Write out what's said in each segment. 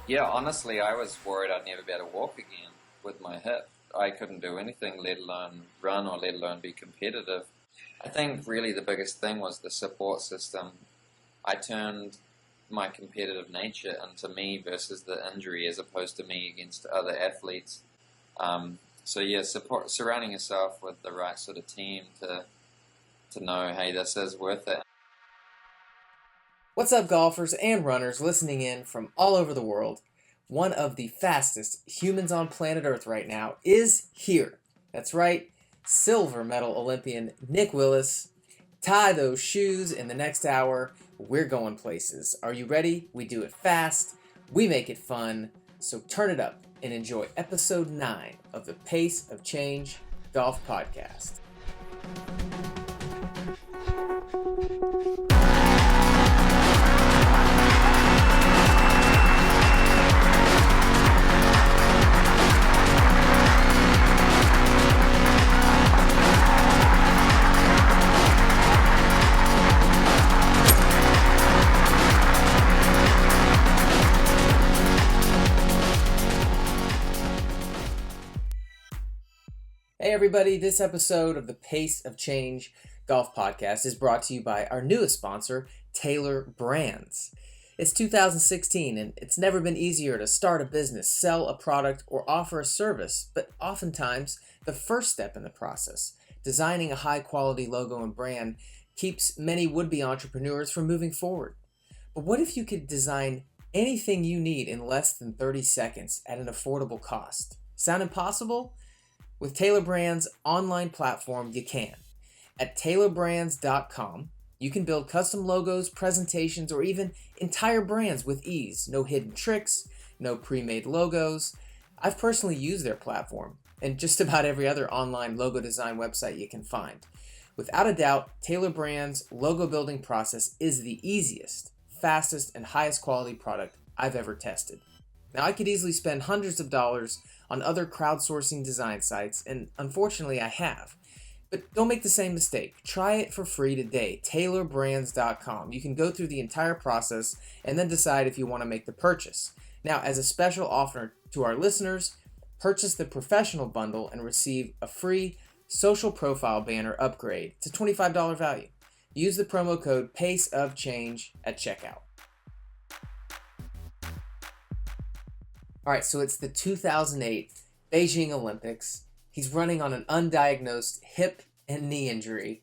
Yeah, honestly, I was worried I'd never be able to walk again with my hip. I couldn't do anything, let alone run or let alone be competitive. I think really the biggest thing was the support system. I turned my competitive nature into me versus the injury as opposed to me against other athletes. So yeah, surrounding yourself with the right sort of team to know, hey, this is worth it. What's up, golfers and runners listening in from all over the world? One of the fastest humans on planet Earth right now is here. That's right, silver medal Olympian Nick Willis. Tie those shoes in the next hour. We're going places. Are you ready? We do it fast. We make it fun. So turn it up and enjoy episode 9 of the Pace of Change Golf Podcast. Hey everybody, this episode of the Pace of Change Golf Podcast is brought to you by our newest sponsor, Taylor Brands. It's 2016 and it's never been easier to start a business, sell a product, or offer a service, but oftentimes the first step in the process, designing a high-quality logo and brand, keeps many would-be entrepreneurs from moving forward. But what if you could design anything you need in less than 30 seconds at an affordable cost? Sound impossible? With Taylor Brands' online platform, you can. At taylorbrands.com, you can build custom logos, presentations, or even entire brands with ease. No hidden tricks, no pre-made logos. I've personally used their platform and just about every other online logo design website you can find. Without a doubt, Taylor Brands' logo building process is the easiest, fastest, and highest quality product I've ever tested. Now, I could easily spend hundreds of dollars on other crowdsourcing design sites, and unfortunately I have. But don't make the same mistake. Try it for free today, taylorbrands.com. You can go through the entire process and then decide if you want to make the purchase. Now, as a special offer to our listeners, purchase the professional bundle and receive a free social profile banner upgrade. It's a $25 value. Use the promo code PACEOFCHANGE at checkout. All right, so it's the 2008 Beijing Olympics. He's running on an undiagnosed hip and knee injury.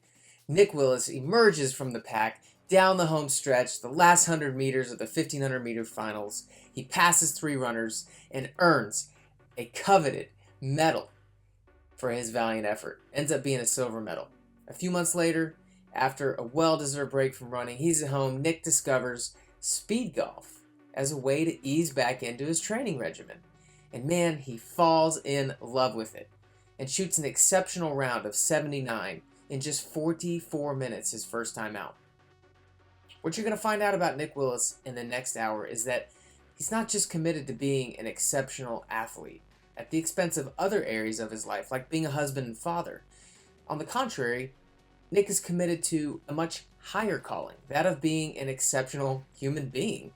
Nick Willis emerges from the pack down the home stretch, the last 100 meters of the 1,500-meter finals. He passes 3 runners and earns a coveted medal for his valiant effort. Ends up being a silver medal. A few months later, after a well-deserved break from running, he's at home. Nick discovers Speedgolf as a way to ease back into his training regimen. And man, he falls in love with it and shoots an exceptional round of 79 in just 44 minutes his first time out. What you're going to find out about Nick Willis in the next hour is that he's not just committed to being an exceptional athlete at the expense of other areas of his life, like being a husband and father. On the contrary, Nick is committed to a much higher calling, that of being an exceptional human being.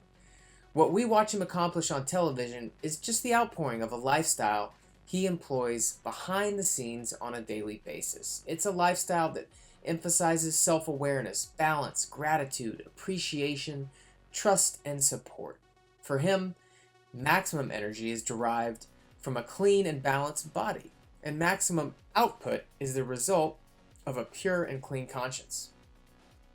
What we watch him accomplish on television is just the outpouring of a lifestyle he employs behind the scenes on a daily basis. It's a lifestyle that emphasizes self-awareness, balance, gratitude, appreciation, trust, and support. For him, maximum energy is derived from a clean and balanced body, and maximum output is the result of a pure and clean conscience.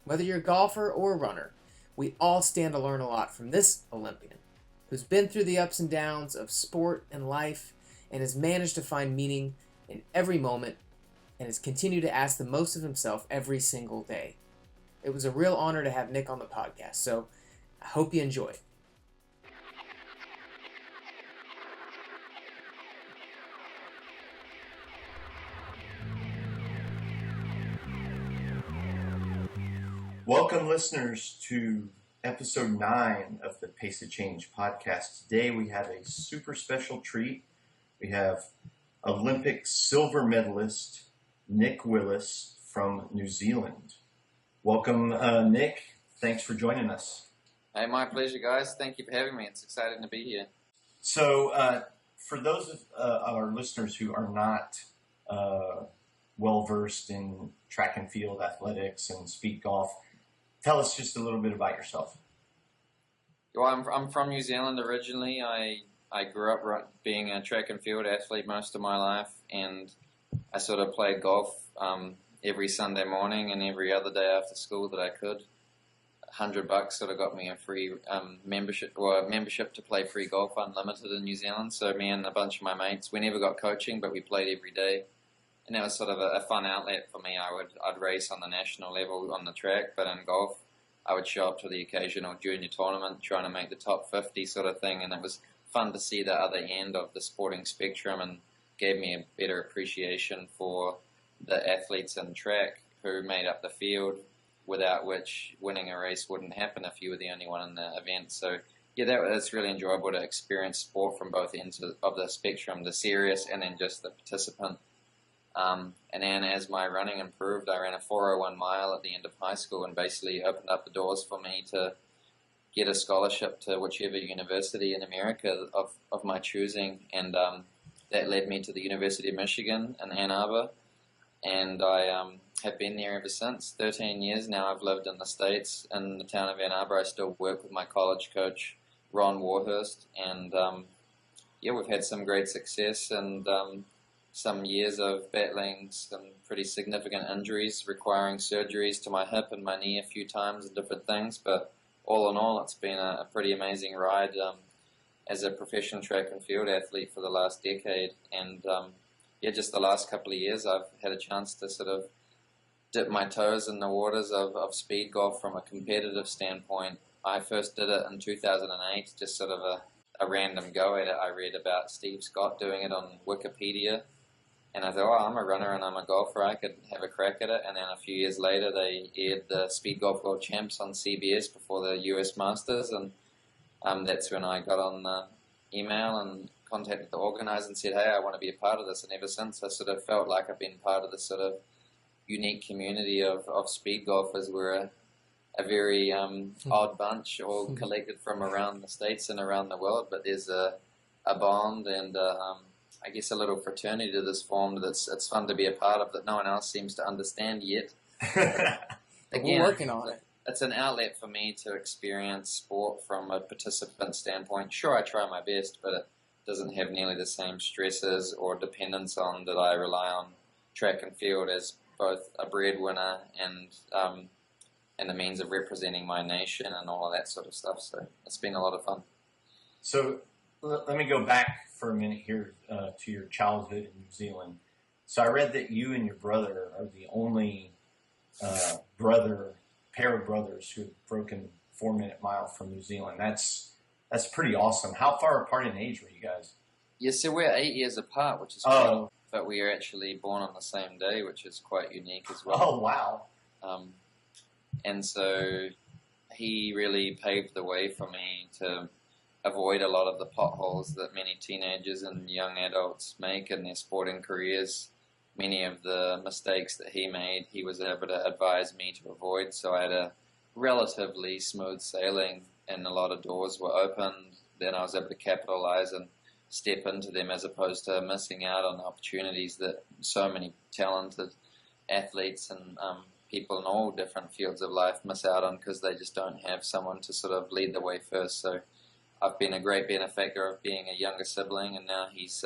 Whether you're a golfer or a runner, we all stand to learn a lot from this Olympian, who's been through the ups and downs of sport and life and has managed to find meaning in every moment and has continued to ask the most of himself every single day. It was a real honor to have Nick on the podcast, so I hope you enjoy. Welcome, listeners, to episode 9 of the Pace of Change podcast. Today we have a super special treat. We have Olympic silver medalist Nick Willis from New Zealand. Welcome, Nick. Thanks for joining us. Hey, my pleasure, guys. Thank you for having me. It's exciting to be here. So, for those of our listeners who are not well versed in track and field athletics and speed golf, tell us just a little bit about yourself. Well, I'm from New Zealand originally. I grew up being a track and field athlete most of my life, and I sort of played golf every Sunday morning and every other day after school that I could. $100 sort of got me a free membership to play free golf unlimited in New Zealand. So me and a bunch of my mates, we never got coaching, but we played every day, and that was sort of a fun outlet for me. I'd race on the national level on the track, but in golf, I would show up to the occasional junior tournament trying to make the top 50 sort of thing, and it was fun to see the other end of the sporting spectrum and gave me a better appreciation for the athletes in track who made up the field, without which winning a race wouldn't happen if you were the only one in the event. So, yeah, that's really enjoyable to experience sport from both ends of the spectrum, the serious and then just the participant. And then as my running improved, I ran a 401 mile at the end of high school and basically opened up the doors for me to get a scholarship to whichever university in America of my choosing. And that led me to the University of Michigan in Ann Arbor. And I have been there ever since. 13 years now I've lived in the States, in the town of Ann Arbor. I still work with my college coach, Ron Warhurst. And we've had some great success and some years of battling some pretty significant injuries, requiring surgeries to my hip and my knee a few times and different things. But all in all, it's been a pretty amazing ride as a professional track and field athlete for the last decade. And just the last couple of years, I've had a chance to sort of dip my toes in the waters of speed golf from a competitive standpoint. I first did it in 2008, just sort of a random go at it. I read about Steve Scott doing it on Wikipedia, and I thought, I'm a runner and I'm a golfer, I could have a crack at it. And then a few years later, they aired the Speed Golf World Champs on CBS before the US Masters, and that's when I got on the email and contacted the organizer and said, hey, I want to be a part of this. And ever since, I sort of felt like I've been part of this sort of unique community of speed golfers. We're a very odd bunch, all collected from around the States and around the world, but there's a bond and I guess a little fraternity to this form it's fun to be a part of that no one else seems to understand yet. Again, we're working on it. It's an outlet for me to experience sport from a participant standpoint. Sure, I try my best, but it doesn't have nearly the same stresses or dependence on that I rely on track and field as both a breadwinner and the means of representing my nation and all of that sort of stuff. So it's been a lot of fun. So let me go back for a minute here to your childhood in New Zealand. So I read that you and your brother are the only pair of brothers who have broken 4-minute mile from New Zealand. That's pretty awesome. How far apart in age were you guys? Yeah, so we're 8 years apart, which is cool. But we are actually born on the same day, which is quite unique as well. Oh, wow. And so he really paved the way for me to avoid a lot of the potholes that many teenagers and young adults make in their sporting careers. Many of the mistakes that he made, he was able to advise me to avoid. So I had a relatively smooth sailing and a lot of doors were opened. Then I was able to capitalize and step into them as opposed to missing out on opportunities that so many talented athletes and people in all different fields of life miss out on because they just don't have someone to sort of lead the way first. So I've been a great benefactor of being a younger sibling, and now he's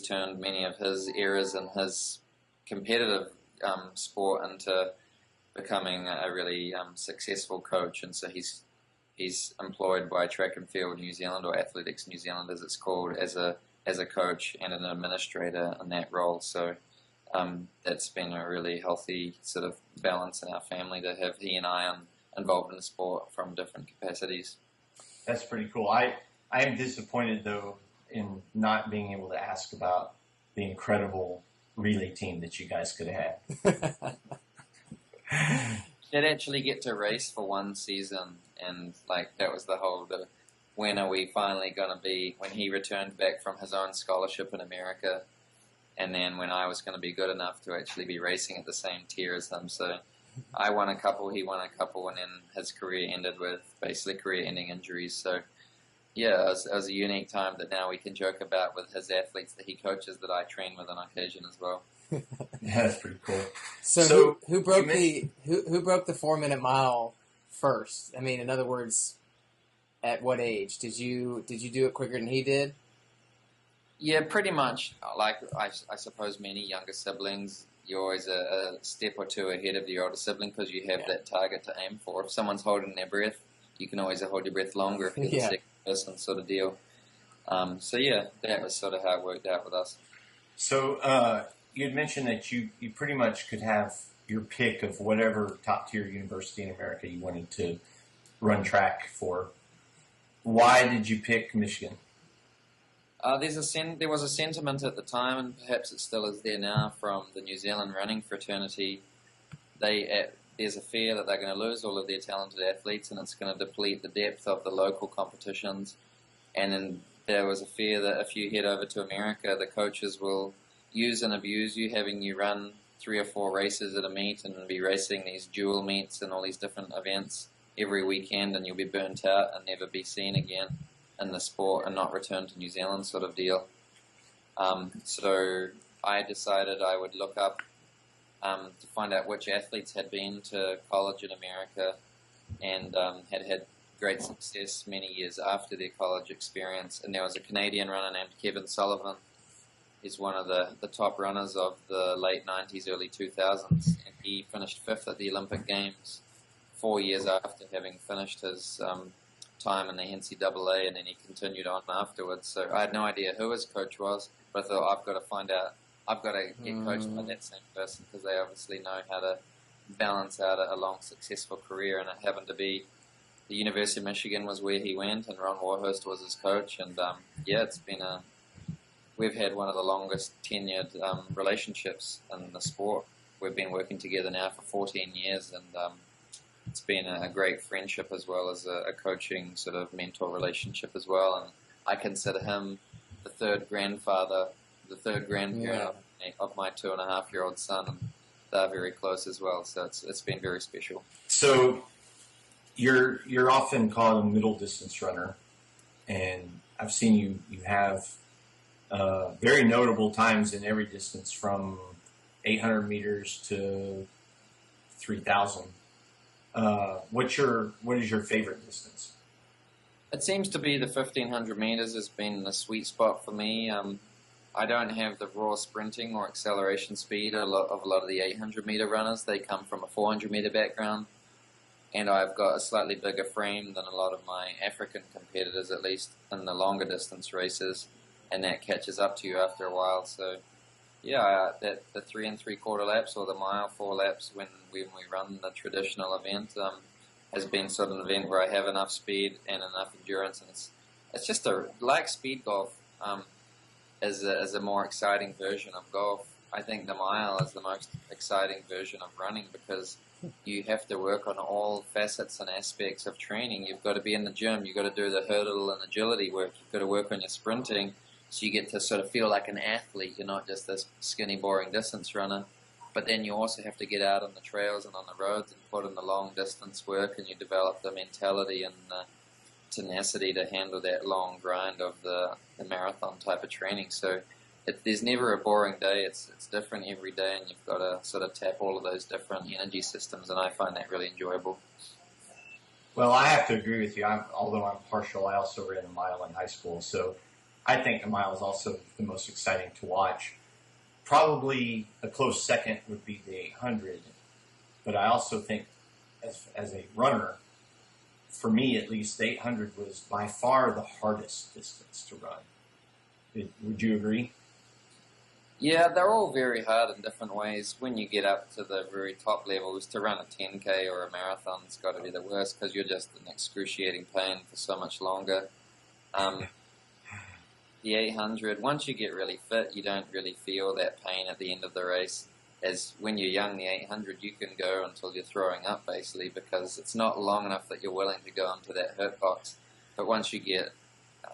turned many of his errors in his competitive sport into becoming a really successful coach, and so he's employed by Track and Field New Zealand, or Athletics New Zealand as it's called, as a coach and an administrator in that role. So that's been a really healthy sort of balance in our family to have he and I involved in the sport from different capacities. That's pretty cool. I am disappointed, though, in not being able to ask about the incredible relay team that you guys could have had. Did actually get to race for one season, and that was when are we finally going to be, when he returned back from his own scholarship in America, and then when I was going to be good enough to actually be racing at the same tier as him. So I won a couple, he won a couple, and then his career ended with basically career-ending injuries. So Yeah, it was a unique time that now we can joke about with his athletes that he coaches that I train with on occasion as well. That's pretty cool. So who broke you mentioned- who broke the 4 minute mile first? I mean, in other words, at what age did you do it quicker than he did? Yeah, pretty much. Like I suppose many younger siblings, you're always a step or two ahead of your older sibling because you have that target to aim for. If someone's holding their breath, you can always hold your breath longer if you're the second person, sort of deal. So yeah, that was sort of how it worked out with us. So you had mentioned that you pretty much could have your pick of whatever top tier university in America you wanted to run track for. Why did you pick Michigan? There was a sentiment at the time, and perhaps it still is there now, from the New Zealand running fraternity. There's a fear that they're going to lose all of their talented athletes, and it's going to deplete the depth of the local competitions. And then there was a fear that if you head over to America, the coaches will use and abuse you, having you run 3 or 4 races at a meet and be racing these dual meets and all these different events every weekend, and you'll be burnt out and never be seen again in the sport and not return to New Zealand, sort of deal. So I decided I would look up to find out which athletes had been to college in America and had had great success many years after their college experience. And there was a Canadian runner named Kevin Sullivan. He's one of the top runners of the late 90s, early 2000s, and he finished 5th at the Olympic Games 4 years after having finished his time in the NCAA, and then he continued on afterwards. So I had no idea who his coach was, but I thought, I've got to find out. I've got to get coached by that same person, because they obviously know how to balance out a long, successful career. And it happened to be the University of Michigan was where he went, and Ron Warhurst was his coach. And it's been we've had one of the longest tenured relationships in the sport. We've been working together now for 14 years, and it's been a great friendship as well as a coaching sort of mentor relationship as well. And I consider him the third grandfather, the third grandparent of my 2.5-year-old son, and they're very close as well. So it's been very special. So you're often called a middle distance runner, and I've seen you have very notable times in every distance from 800 meters to 3,000. What is your favorite distance? It seems to be the 1,500 meters has been the sweet spot for me. I don't have the raw sprinting or acceleration speed of a lot of the 800 meter runners. They come from a 400 meter background, and I've got a slightly bigger frame than a lot of my African competitors, at least in the longer distance races, and that catches up to you after a while. So the 3 3/4 laps or the mile 4 laps when we run the traditional event has been sort of an event where I have enough speed and enough endurance, and it's just like Speedgolf is a more exciting version of golf. I think the mile is the most exciting version of running, because you have to work on all facets and aspects of training. You've got to be in the gym, you've got to do the hurdle and agility work, you've got to work on your sprinting, so you get to sort of feel like an athlete. You're not just this skinny, boring distance runner. But then you also have to get out on the trails and on the roads and put in the long distance work, and you develop the mentality and the tenacity to handle that long grind of the marathon type of training. So there's never a boring day. It's different every day, and you've got to sort of tap all of those different energy systems, and I find that really enjoyable. Well, I have to agree with you. Although I'm partial, I also ran a mile in high school, so I think the mile is also the most exciting to watch. Probably a close second would be the 800, but I also think as a runner, for me at least, the 800 was by far the hardest distance to run. Would you agree? Yeah, they're all very hard in different ways. When you get up to the very top levels, to run a 10K or a marathon's got to be the worst, because you're just in excruciating pain for so much longer. The 800, once you get really fit, you don't really feel that pain at the end of the race. As when you're young, the 800, you can go until you're throwing up, basically, because it's not long enough that you're willing to go into that hurt box. But once you get,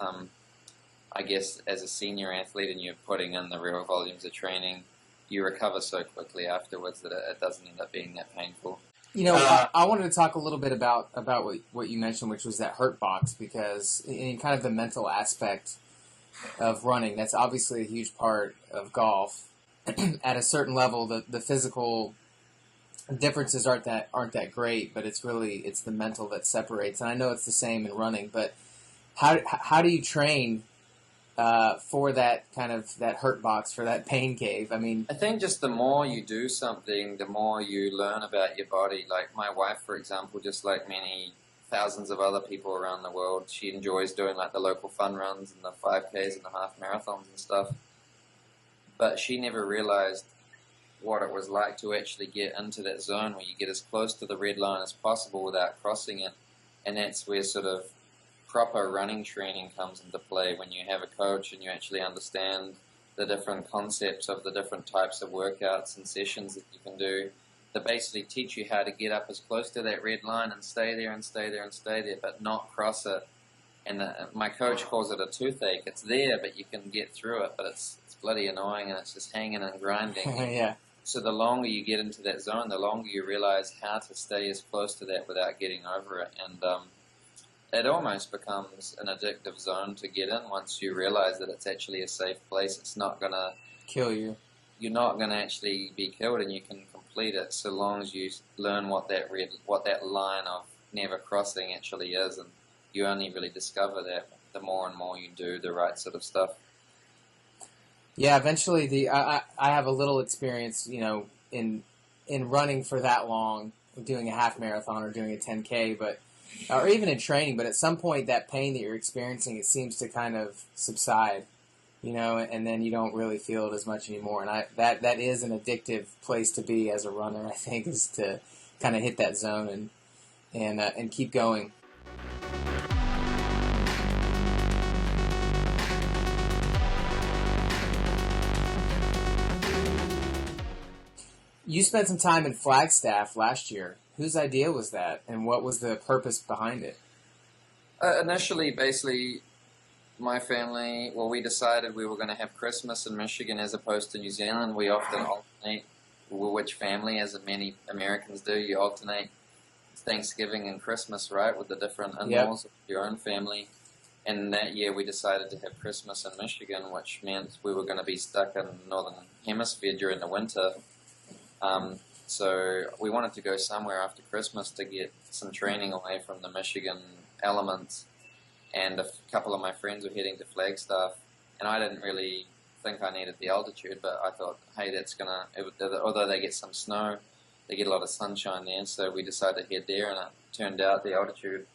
I guess, as a senior athlete and you're putting in the real volumes of training, you recover so quickly afterwards that it doesn't end up being that painful. You know, I wanted to talk a little bit about what you mentioned, which was that hurt box, because in kind of the mental aspect of running, that's obviously a huge part of golf. At a certain level, the physical differences aren't that great, but it's the mental that separates. And I know it's the same in running, but how do you train for that kind of that hurt box, for that pain cave? I mean, I think just the more you do something, the more you learn about your body. Like my wife, for example, just like many thousands of other people around the world, she enjoys doing like the local fun runs and the 5Ks and the half marathons and stuff. But she never realized what it was like to actually get into that zone where you get as close to the red line as possible without crossing it. And that's where sort of proper running training comes into play, when you have a coach and you actually understand the different concepts of the different types of workouts and sessions that you can do that basically teach you how to get up as close to that red line and stay there and stay there and stay there, but not cross it. And my coach calls it a toothache. It's there, but you can get through it, but it's bloody annoying and it's just hanging and grinding. Yeah. So the longer you get into that zone, the longer you realize how to stay as close to that without getting over it. And it almost becomes an addictive zone to get in once you realize that it's actually a safe place. It's not going to kill you. You're not going to actually be killed, and you can complete it so long as you learn what that line of never crossing actually is. And you only really discover that the more and more you do the right sort of stuff. Yeah, eventually I have a little experience, you know, in running for that long, doing a half marathon or doing a 10K, or even in training. But at some point, that pain that you're experiencing, it seems to kind of subside, you know, and then you don't really feel it as much anymore. And that is an addictive place to be as a runner, I think, is to kind of hit that zone and keep going. You spent some time in Flagstaff last year. Whose idea was that, and what was the purpose behind it? Initially, basically, my family, we decided we were going to have Christmas in Michigan as opposed to New Zealand. We often alternate which family, as many Americans do. You alternate Thanksgiving and Christmas, right, with the different in-laws of your own family. And that year we decided to have Christmas in Michigan, which meant we were going to be stuck in the Northern Hemisphere during the winter. So we wanted to go somewhere after Christmas to get some training away from the Michigan elements. And a couple of my friends were heading to Flagstaff, and I didn't really think I needed the altitude, but I thought, hey, although they get some snow, they get a lot of sunshine there, so we decided to head there, and it turned out the altitude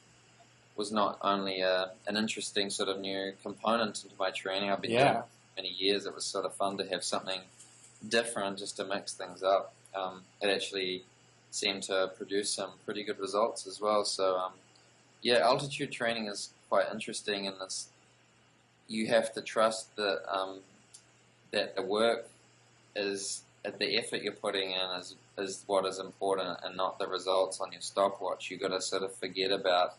was not only an interesting sort of new component into my training. I've been doing it for many years. It was sort of fun to have something different just to mix things up. It actually seemed to produce some pretty good results as well. So, altitude training is quite interesting in this. You have to trust that that the work is, the effort you're putting in is what is important, and not the results on your stopwatch. You've got to sort of forget about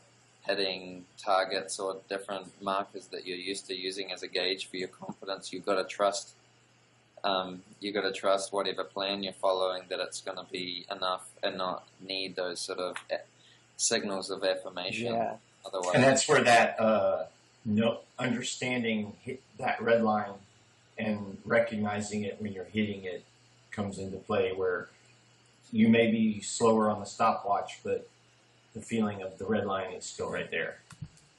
hitting targets or different markers that you're used to using as a gauge for your confidence. You've got to trust. You've got to trust whatever plan you're following, that it's going to be enough and not need those sort of signals of affirmation. Yeah. Otherwise, and that's where that understanding that red line and recognizing it when you're hitting it comes into play, where you may be slower on the stopwatch, but the feeling of the red line is still right there.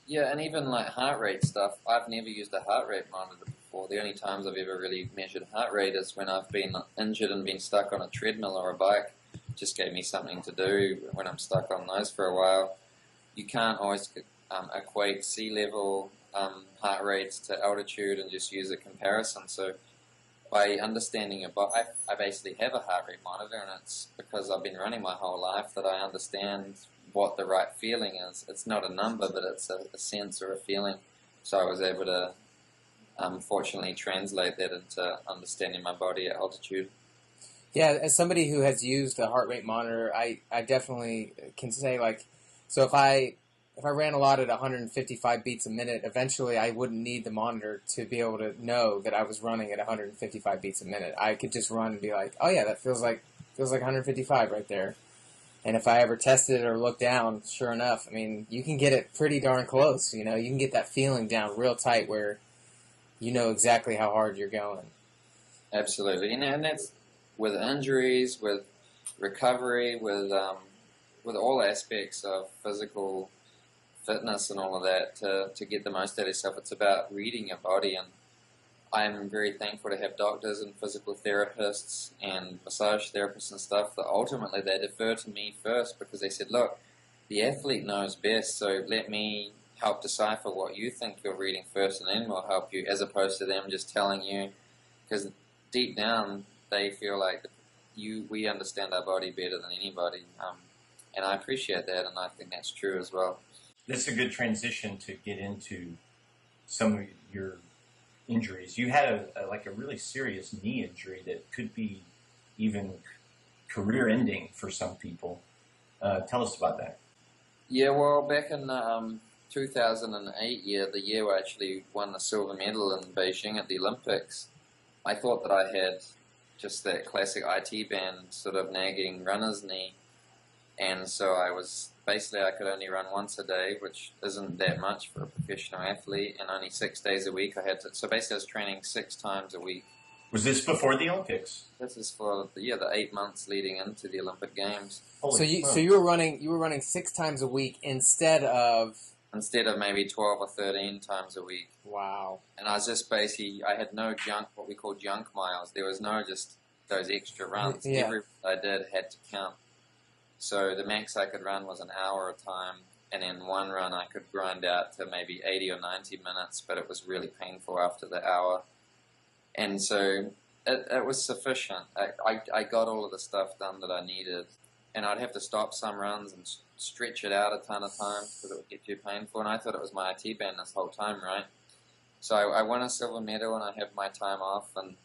Yeah, and even like heart rate stuff, I've never used a heart rate monitor before. The only times I've ever really measured heart rate is when I've been injured and been stuck on a treadmill or a bike. It just gave me something to do when I'm stuck on those for a while. You can't always equate sea level heart rates to altitude and just use a comparison. So by understanding your body, I basically have a heart rate monitor, and it's because I've been running my whole life that I understand what the right feeling is. It's not a number, but it's a sense or a feeling. So I was able to, fortunately, translate that into understanding my body at altitude. Yeah, as somebody who has used a heart rate monitor, I definitely can say, like, so if I ran a lot at 155 beats a minute, eventually I wouldn't need the monitor to be able to know that I was running at 155 beats a minute. I could just run and be like, oh yeah, that feels like 155 right there. And if I ever tested it or looked down, sure enough, I mean, you can get it pretty darn close. You know, you can get that feeling down real tight where you know exactly how hard you're going. Absolutely, and that's with injuries, with recovery, with all aspects of physical fitness and all of that. To get the most out of yourself, it's about reading your body, and I'm very thankful to have doctors and physical therapists and massage therapists and stuff that ultimately they defer to me first because they said, look, the athlete knows best, so let me help decipher what you think you're reading first, and then we'll help you, as opposed to them just telling you, because deep down they feel like we understand our body better than anybody, and I appreciate that, and I think that's true as well. This is a good transition to get into some of your injuries. You had a really serious knee injury that could be even career-ending for some people. Tell us about that. Yeah, well, back in 2008 the year I actually won the silver medal in Beijing at the Olympics, I thought that I had just that classic IT band sort of nagging runner's knee, and so I could only run once a day, which isn't that much for a professional athlete, and only 6 days a week I had to, so basically I was training 6 times a week. Was this before the Olympics? This is for the 8 months leading into the Olympic Games. So you were running 6 times a week instead of maybe 12 or 13 times a week. Wow. And I was just basically, I had no junk, what we call junk miles. There was no just those extra runs. Yeah. Every run I did had to count. So the max I could run was an hour a time, and in one run I could grind out to maybe 80 or 90 minutes, but it was really painful after the hour. And so it was sufficient. I got all of the stuff done that I needed, and I'd have to stop some runs and stretch it out a ton of times because it would get too painful, and I thought it was my IT band this whole time, right? So I won a silver medal, and I have my time off, and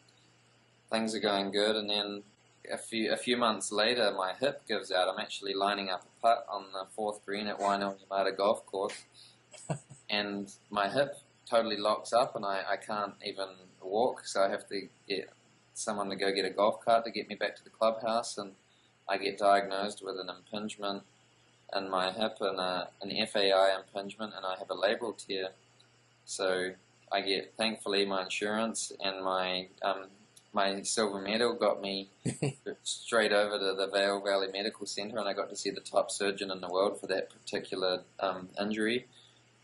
things are going good, and then a few months later, my hip gives out. I'm actually lining up a putt on the 4th green at Yamada Golf Course, and my hip totally locks up, and I can't even walk, so I have to get someone to go get a golf cart to get me back to the clubhouse, and I get diagnosed with an impingement in my hip and an FAI impingement, and I have a labral tear. So I get, thankfully, my insurance and my silver medal got me straight over to the Vale Valley Medical Center, and I got to see the top surgeon in the world for that particular injury.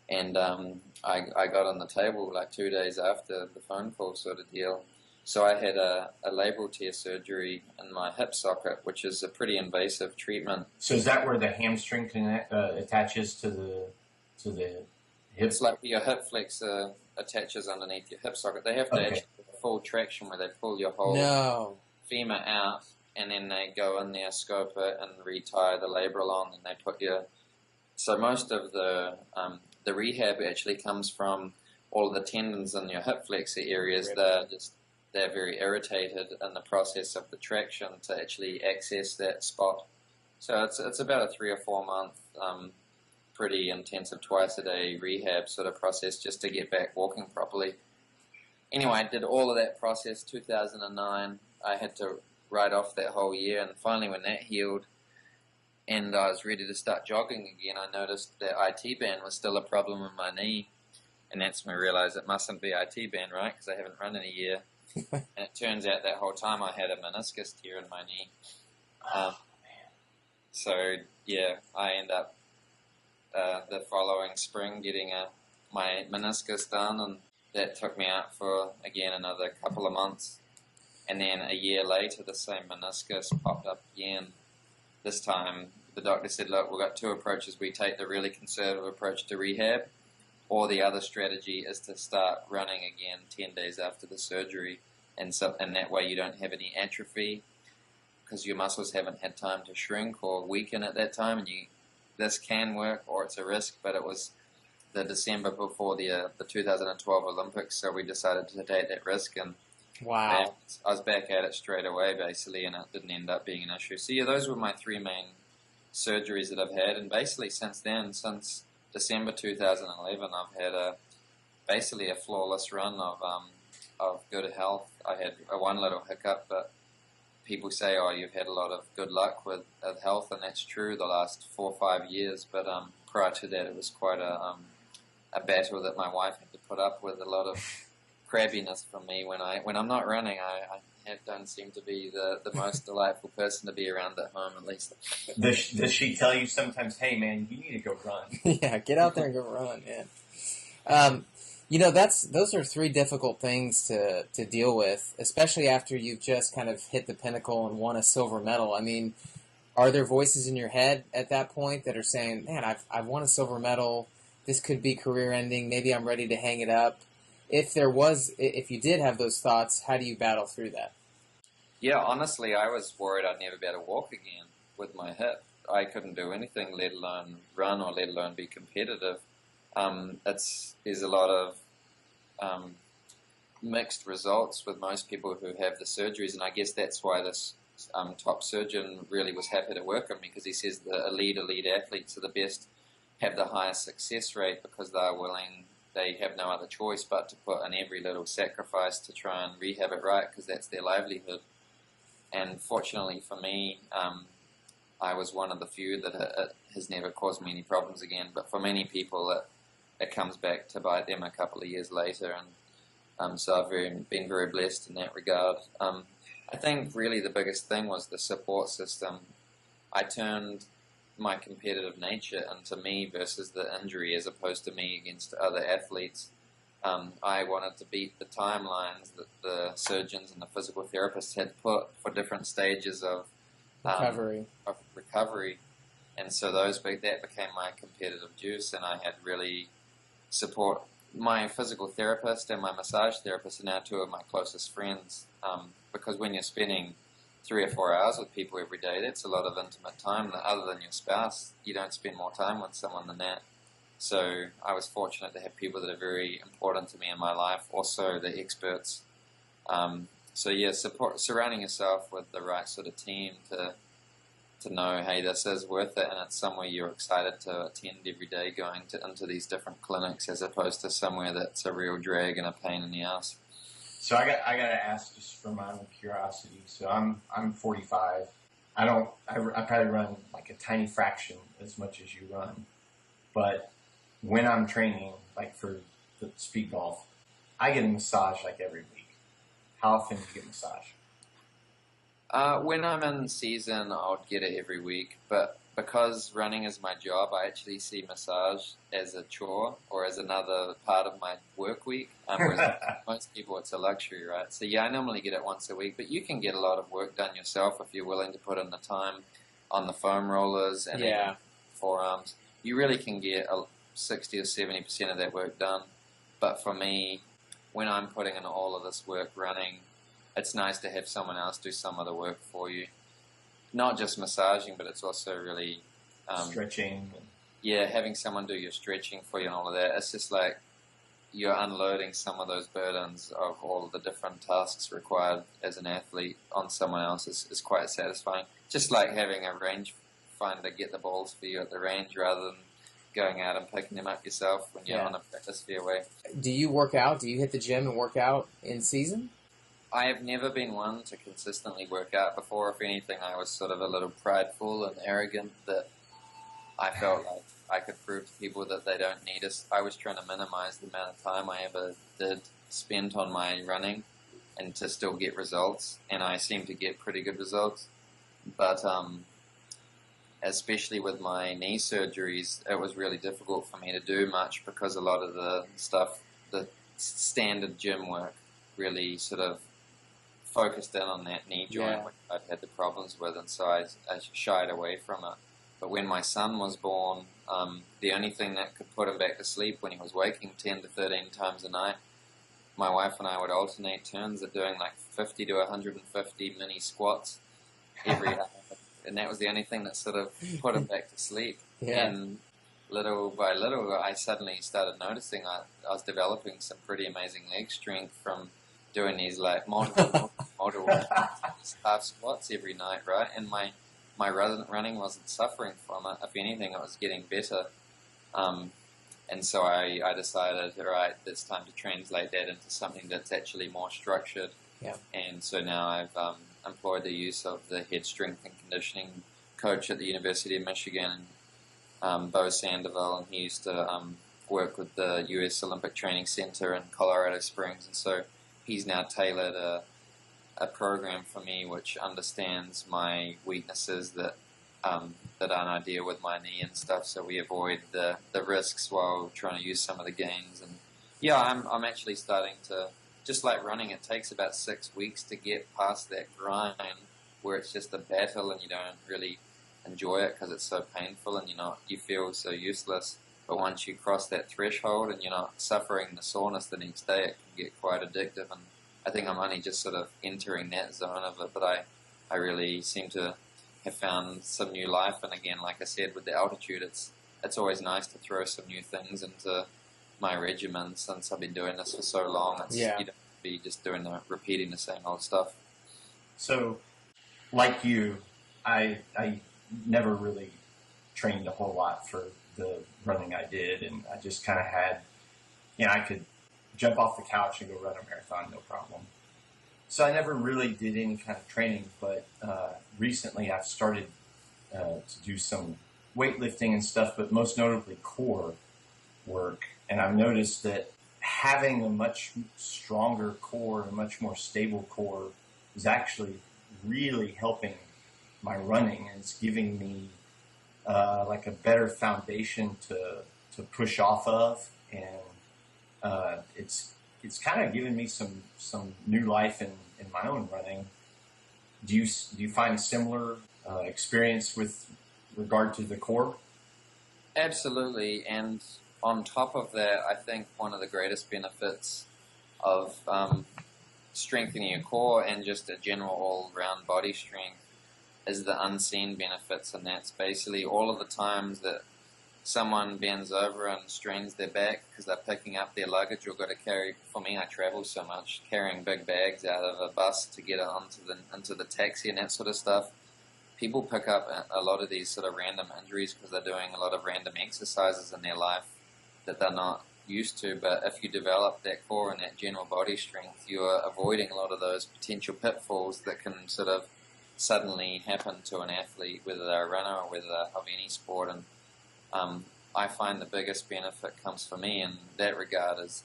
And I got on the table like 2 days after the phone call sort of deal. So I had a labral tear surgery in my hip socket, which is a pretty invasive treatment. So is that where the hamstring attaches to the hip? It's like your hip flexor attaches underneath your hip socket. They have to actually do a full traction where they pull your whole femur out, and then they go in there, scope it, and retie the labral on, and they put your... So most of the rehab actually comes from all of the tendons in your hip flexor areas. They're very irritated in the process of the traction to actually access that spot. So it's about a 3 or 4 month pretty intensive twice-a-day rehab sort of process just to get back walking properly. Anyway, I did all of that process. 2009, I had to write off that whole year, and finally when that healed and I was ready to start jogging again, I noticed that IT band was still a problem in my knee, and that's when I realized it mustn't be IT band, right, because I haven't run in a year. And it turns out that whole time I had a meniscus tear in my knee. So, yeah, I end up the following spring getting my meniscus done, and that took me out for, again, another couple of months. And then a year later, the same meniscus popped up again. This time, the doctor said, look, we've got 2 approaches. We take the really conservative approach to rehab, or the other strategy is to start running again 10 days after the surgery. And that way you don't have any atrophy because your muscles haven't had time to shrink or weaken at that time. And this can work, or it's a risk, but it was the December before the 2012 Olympics, so we decided to take that risk, and wow, I was back at it straight away, basically, and it didn't end up being an issue. So yeah, those were my 3 main surgeries that I've had, and basically since then, since December 2011, I've had basically a flawless run of good health. I had one little hiccup, but people say, "Oh, you've had a lot of good luck with health," and that's true. The last 4 or 5 years, but prior to that, it was quite a battle that my wife had to put up with. A lot of crabbiness from me when I'm not running. I don't seem to be the most delightful person to be around at home, at least. Does she tell you sometimes, "Hey, man, you need to go run"? Yeah, get out there and go run, man. Those are three difficult things to deal with, especially after you've just kind of hit the pinnacle and won a silver medal. I mean, are there voices in your head at that point that are saying, "Man, I've won a silver medal. This could be career-ending. Maybe I'm ready to hang it up"? If you did have those thoughts, how do you battle through that? Yeah, honestly, I was worried I'd never be able to walk again with my hip. I couldn't do anything, let alone run or let alone be competitive. There's a lot of mixed results with most people who have the surgeries, and I guess that's why this top surgeon really was happy to work on me, because he says the elite athletes are the best, have the highest success rate because they have no other choice but to put in every little sacrifice to try and rehab it right, because that's their livelihood. And fortunately for me, I was one of the few that it has never caused me any problems again. But for many people, it comes back to bite them a couple of years later. And so I've been very blessed in that regard. I think really the biggest thing was the support system. I turned my competitive nature into me versus the injury, as opposed to me against other athletes. I wanted to beat the timelines that the surgeons and the physical therapists had put for different stages of recovery. And so that became my competitive juice, and I had really support. My physical therapist and my massage therapist are now two of my closest friends, because when you're spending 3 or 4 hours with people every day, that's a lot of intimate time that, other than your spouse, you don't spend more time with someone than that. So I was fortunate to have people that are very important to me in my life, also the experts. Surrounding yourself with the right sort of team to know, hey, this is worth it, and it's somewhere you're excited to attend every day, going into these different clinics, as opposed to somewhere that's a real drag and a pain in the ass. So I got to ask, just for my own curiosity. So I'm 45. I probably run like a tiny fraction as much as you run, but when I'm training, like for the Speedgolf, I get a massage like every week. How often do you get a massage? When I'm in season, I'll get it every week, but because running is my job, I actually see massage as a chore or as another part of my work week. Whereas most people, it's a luxury, right? So yeah, I normally get it once a week, but you can get a lot of work done yourself if you're willing to put in the time on the foam rollers and forearms. You really can get 60 or 70% of that work done. But for me, when I'm putting in all of this work running, it's nice to have someone else do some of the work for you. Not just massaging, but it's also really stretching. Yeah, having someone do your stretching for you and all of that. It's just like you're unloading some of those burdens of all of the different tasks required as an athlete on someone else is quite satisfying. Just like having a range finder get the balls for you at the range rather than going out and picking them up yourself when you're on a practice fairway. Do you work out? Do you hit the gym and work out in season? I have never been one to consistently work out before. If anything, I was sort of a little prideful and arrogant that I felt like I could prove to people that they don't need us. I was trying to minimize the amount of time I ever did spend on my running and to still get results, and I seem to get pretty good results. But especially with my knee surgeries, it was really difficult for me to do much because a lot of the stuff, the standard gym work, really sort of focused in on that knee joint, which I'd had the problems with, and so I shied away from it. But when my son was born, the only thing that could put him back to sleep when he was waking 10 to 13 times a night, my wife and I would alternate turns at doing like 50 to 150 mini squats every hour. And that was the only thing that sort of put him back to sleep. Yeah. And little by little, I suddenly started noticing I was developing some pretty amazing leg strength from doing these like multiple half squats every night, right? And my running wasn't suffering from it. If anything, it was getting better. And so I decided, all right, it's time to translate that into something that's actually more structured. Yeah. And so now I'm employed the use of the head strength and conditioning coach at the University of Michigan, Bo Sandoval, and he used to work with the U.S. Olympic Training Center in Colorado Springs, and so he's now tailored a program for me which understands my weaknesses that aren't ideal with my knee and stuff, so we avoid the risks while trying to use some of the gains. And yeah, I'm actually starting to, just like running, it takes about 6 weeks to get past that grind where it's just a battle and you don't really enjoy it because it's so painful and you feel so useless. But once you cross that threshold and you're not suffering the soreness the next day, it can get quite addictive. And I think I'm only just sort of entering that zone of it, but I really seem to have found some new life. And again, like I said, with the altitude, it's always nice to throw some new things into my regimen since I've been doing this for so long. You don't be just repeating the same old stuff. So, like you, I never really trained a whole lot for the running I did, and I just kind of had, I could jump off the couch and go run a marathon, no problem. So I never really did any kind of training, but recently I've started to do some weightlifting and stuff, but most notably core work. And I've noticed that having a much stronger core, a much more stable core, is actually really helping my running, and it's giving me like a better foundation to push off of, and it's kind of given me some new life in my own running. Do you find a similar experience with regard to the core? Absolutely, and on top of that, I think one of the greatest benefits of strengthening your core and just a general all-round body strength is the unseen benefits, and that's basically all of the times that someone bends over and strains their back because they're picking up their luggage or got to carry. For me, I travel so much, carrying big bags out of a bus to get it into the taxi and that sort of stuff. People pick up a lot of these sort of random injuries because they're doing a lot of random exercises in their life that they're not used to. But if you develop that core and that general body strength, you're avoiding a lot of those potential pitfalls that can sort of suddenly happen to an athlete, whether they're a runner or whether they're of any sport. And I find the biggest benefit comes for me in that regard is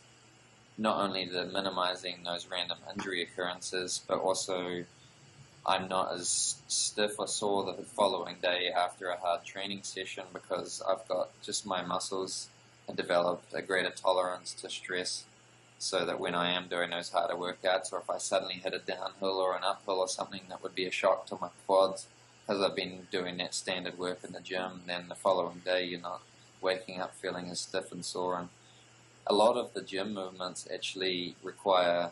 not only the minimizing those random injury occurrences, but also I'm not as stiff or sore the following day after a hard training session because I've got just my muscles have developed a greater tolerance to stress, so that when I am doing those harder workouts, or if I suddenly hit a downhill or an uphill or something that would be a shock to my quads, because I've been doing that standard work in the gym, then the following day you're not waking up feeling as stiff and sore. And a lot of the gym movements actually require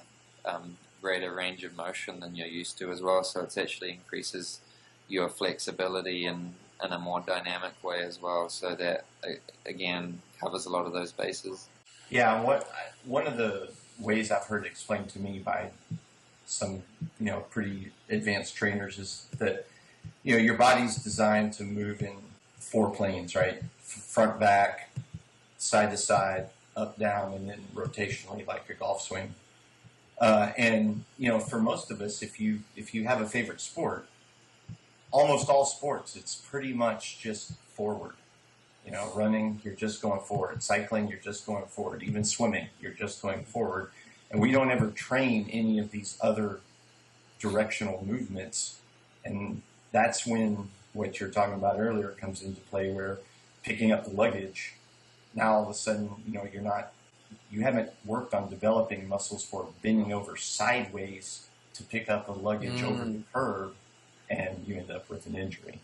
greater range of motion than you're used to as well, so it actually increases your flexibility in a more dynamic way as well, so that again covers a lot of those bases. Yeah, one of the ways I've heard explained to me by some pretty advanced trainers is that your body's designed to move in 4 planes, right? Front, back, side to side, up, down, and then rotationally like a golf swing. And for most of us, if you have a favorite sport, almost all sports, it's pretty much just forward. Running, you're just going forward. Cycling, you're just going forward. Even swimming, you're just going forward. And we don't ever train any of these other directional movements. And that's when what you're talking about earlier comes into play, where picking up the luggage, now all of a sudden, you haven't worked on developing muscles for bending over sideways to pick up the luggage over the curb, and you end up with an injury.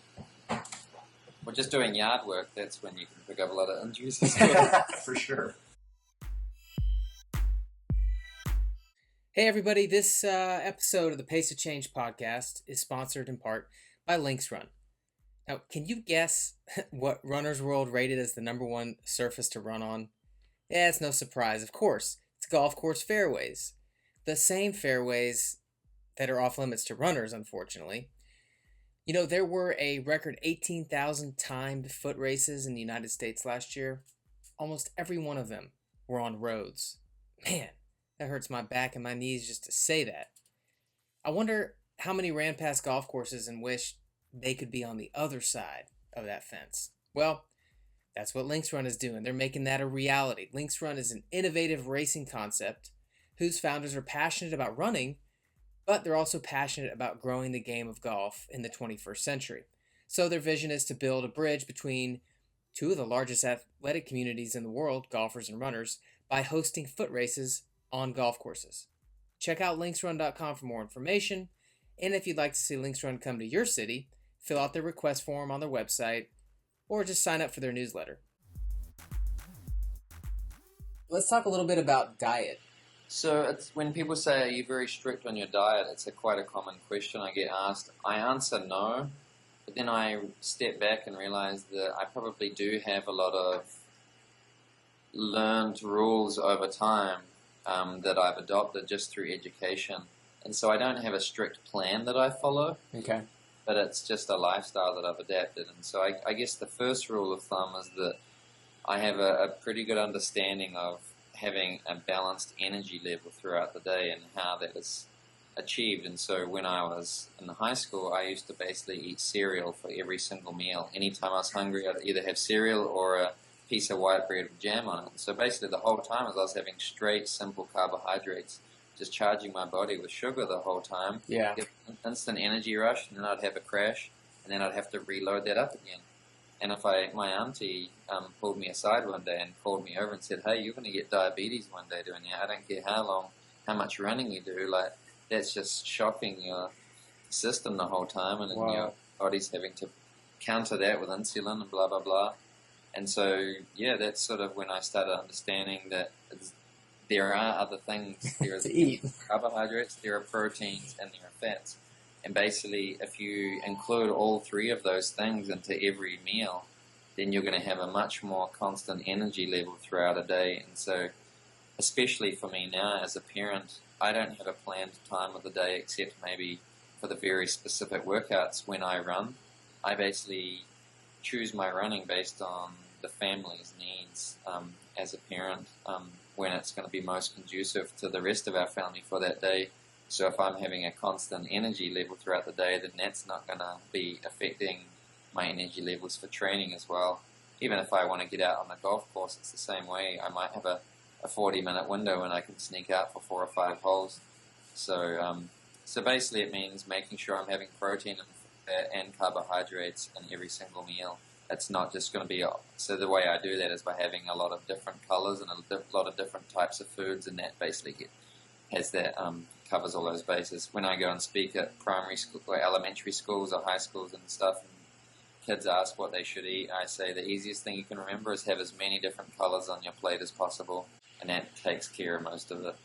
Well, just doing yard work, that's when you can pick up a lot of injuries as well. For sure. Hey everybody, this episode of the Pace of Change podcast is sponsored in part by Links Run. Now, can you guess what Runner's World rated as the #1 surface to run on? Yeah, it's no surprise, of course. It's golf course fairways. The same fairways that are off limits to runners, unfortunately. There were a record 18,000 timed foot races in the United States last year. Almost every one of them were on roads. Man, that hurts my back and my knees just to say that. I wonder how many ran past golf courses and wished they could be on the other side of that fence? Well, that's what Links Run is doing. They're making that a reality. Links Run is an innovative racing concept whose founders are passionate about running, but they're also passionate about growing the game of golf in the 21st century. So their vision is to build a bridge between two of the largest athletic communities in the world, golfers and runners, by hosting foot races on golf courses. Check out linksrun.com for more information, and if you'd like to see Links Run come to your city, fill out their request form on their website, or just sign up for their newsletter. Let's talk a little bit about diet. So it's when people say, are you very strict on your diet? It's quite a common question I get asked. I answer no, but then I step back and realize that I probably do have a lot of learned rules over time that I've adopted just through education. And so I don't have a strict plan that I follow. Okay. But it's just a lifestyle that I've adapted. And so I guess the first rule of thumb is that I have a pretty good understanding of having a balanced energy level throughout the day and how that is achieved. And so when I was in high school, I used to basically eat cereal for every single meal. Anytime I was hungry, I'd either have cereal or a piece of white bread with jam on it. So basically the whole time I was having straight, simple carbohydrates, just charging my body with sugar the whole time. Yeah. Get an instant energy rush, and then I'd have a crash, and then I'd have to reload that up again. And if my auntie pulled me aside one day and called me over and said, hey, you're going to get diabetes one day doing that. I don't care how much running you do. Like, that's just shocking your system the whole time, and Wow. your body's having to counter that with insulin and blah, blah, blah. And so, yeah, that's sort of when I started understanding that there are other things. There are to eat. carbohydrates, there are proteins, and there are fats. And basically, if you include all three of those things into every meal, then you're going to have a much more constant energy level throughout a day. And so, especially for me now as a parent, I don't have a planned time of the day except maybe for the very specific workouts when I run. I basically choose my running based on the family's needs as a parent, when it's going to be most conducive to the rest of our family for that day. So if I'm having a constant energy level throughout the day, then that's not going to be affecting my energy levels for training as well. Even if I want to get out on the golf course, it's the same way. I might have a 40-minute window when I can sneak out for 4 or 5 holes. So basically it means making sure I'm having protein and fat and carbohydrates in every single meal. It's not just going to be... So the way I do that is by having a lot of different colors and a lot of different types of foods, and that basically covers all those bases. When I go and speak at primary school or elementary schools or high schools and stuff, and kids ask what they should eat, I say the easiest thing you can remember is have as many different colors on your plate as possible, and that takes care of most of it.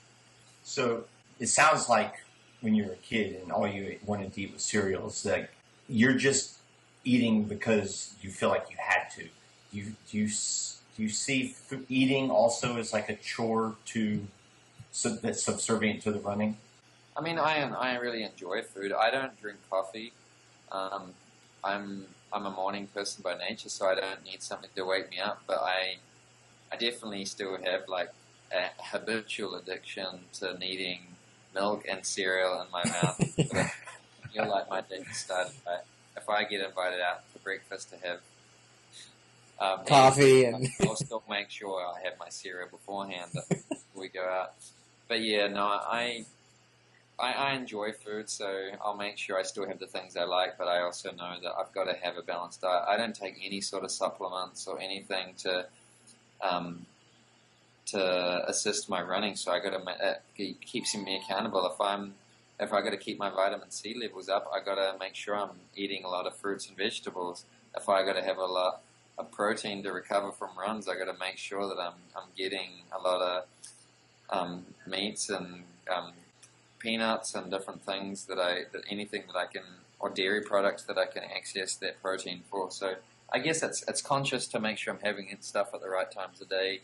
So it sounds like when you were a kid and all you wanted to eat was cereals, that you're just eating because you feel like you had to. Do you see eating also as like a chore that's subservient to the running? I mean, I really enjoy food. I don't drink coffee. I'm a morning person by nature, so I don't need something to wake me up. But I definitely still have like a habitual addiction to needing milk and cereal in my mouth. I feel like my day started. If I get invited out for breakfast to have coffee, and I'll still make sure I have my cereal beforehand before we go out. But yeah, no, I enjoy food, so I'll make sure I still have the things I like, but I also know that I've got to have a balanced diet. I don't take any sort of supplements or anything to assist my running, so I got to it keeps me accountable. If I got to keep my vitamin C levels up, I got to make sure I'm eating a lot of fruits and vegetables. If I got to have a lot of protein to recover from runs, I got to make sure that I'm getting a lot of meats and peanuts and different things anything that I can, or dairy products that I can access that protein for. So I guess it's conscious to make sure I'm having stuff at the right times of day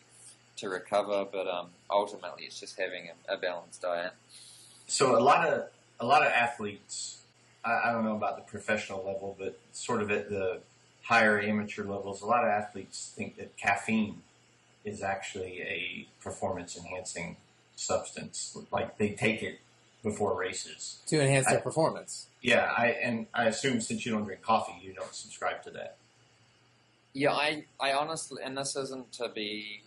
to recover, but ultimately it's just having a balanced diet. So a lot of athletes, I don't know about the professional level, but sort of at the higher amateur levels, a lot of athletes think that caffeine is actually a performance enhancing substance. Like they take it before races. To enhance their performance. Yeah, I assume since you don't drink coffee, you don't subscribe to that. Yeah, I honestly, and this isn't to be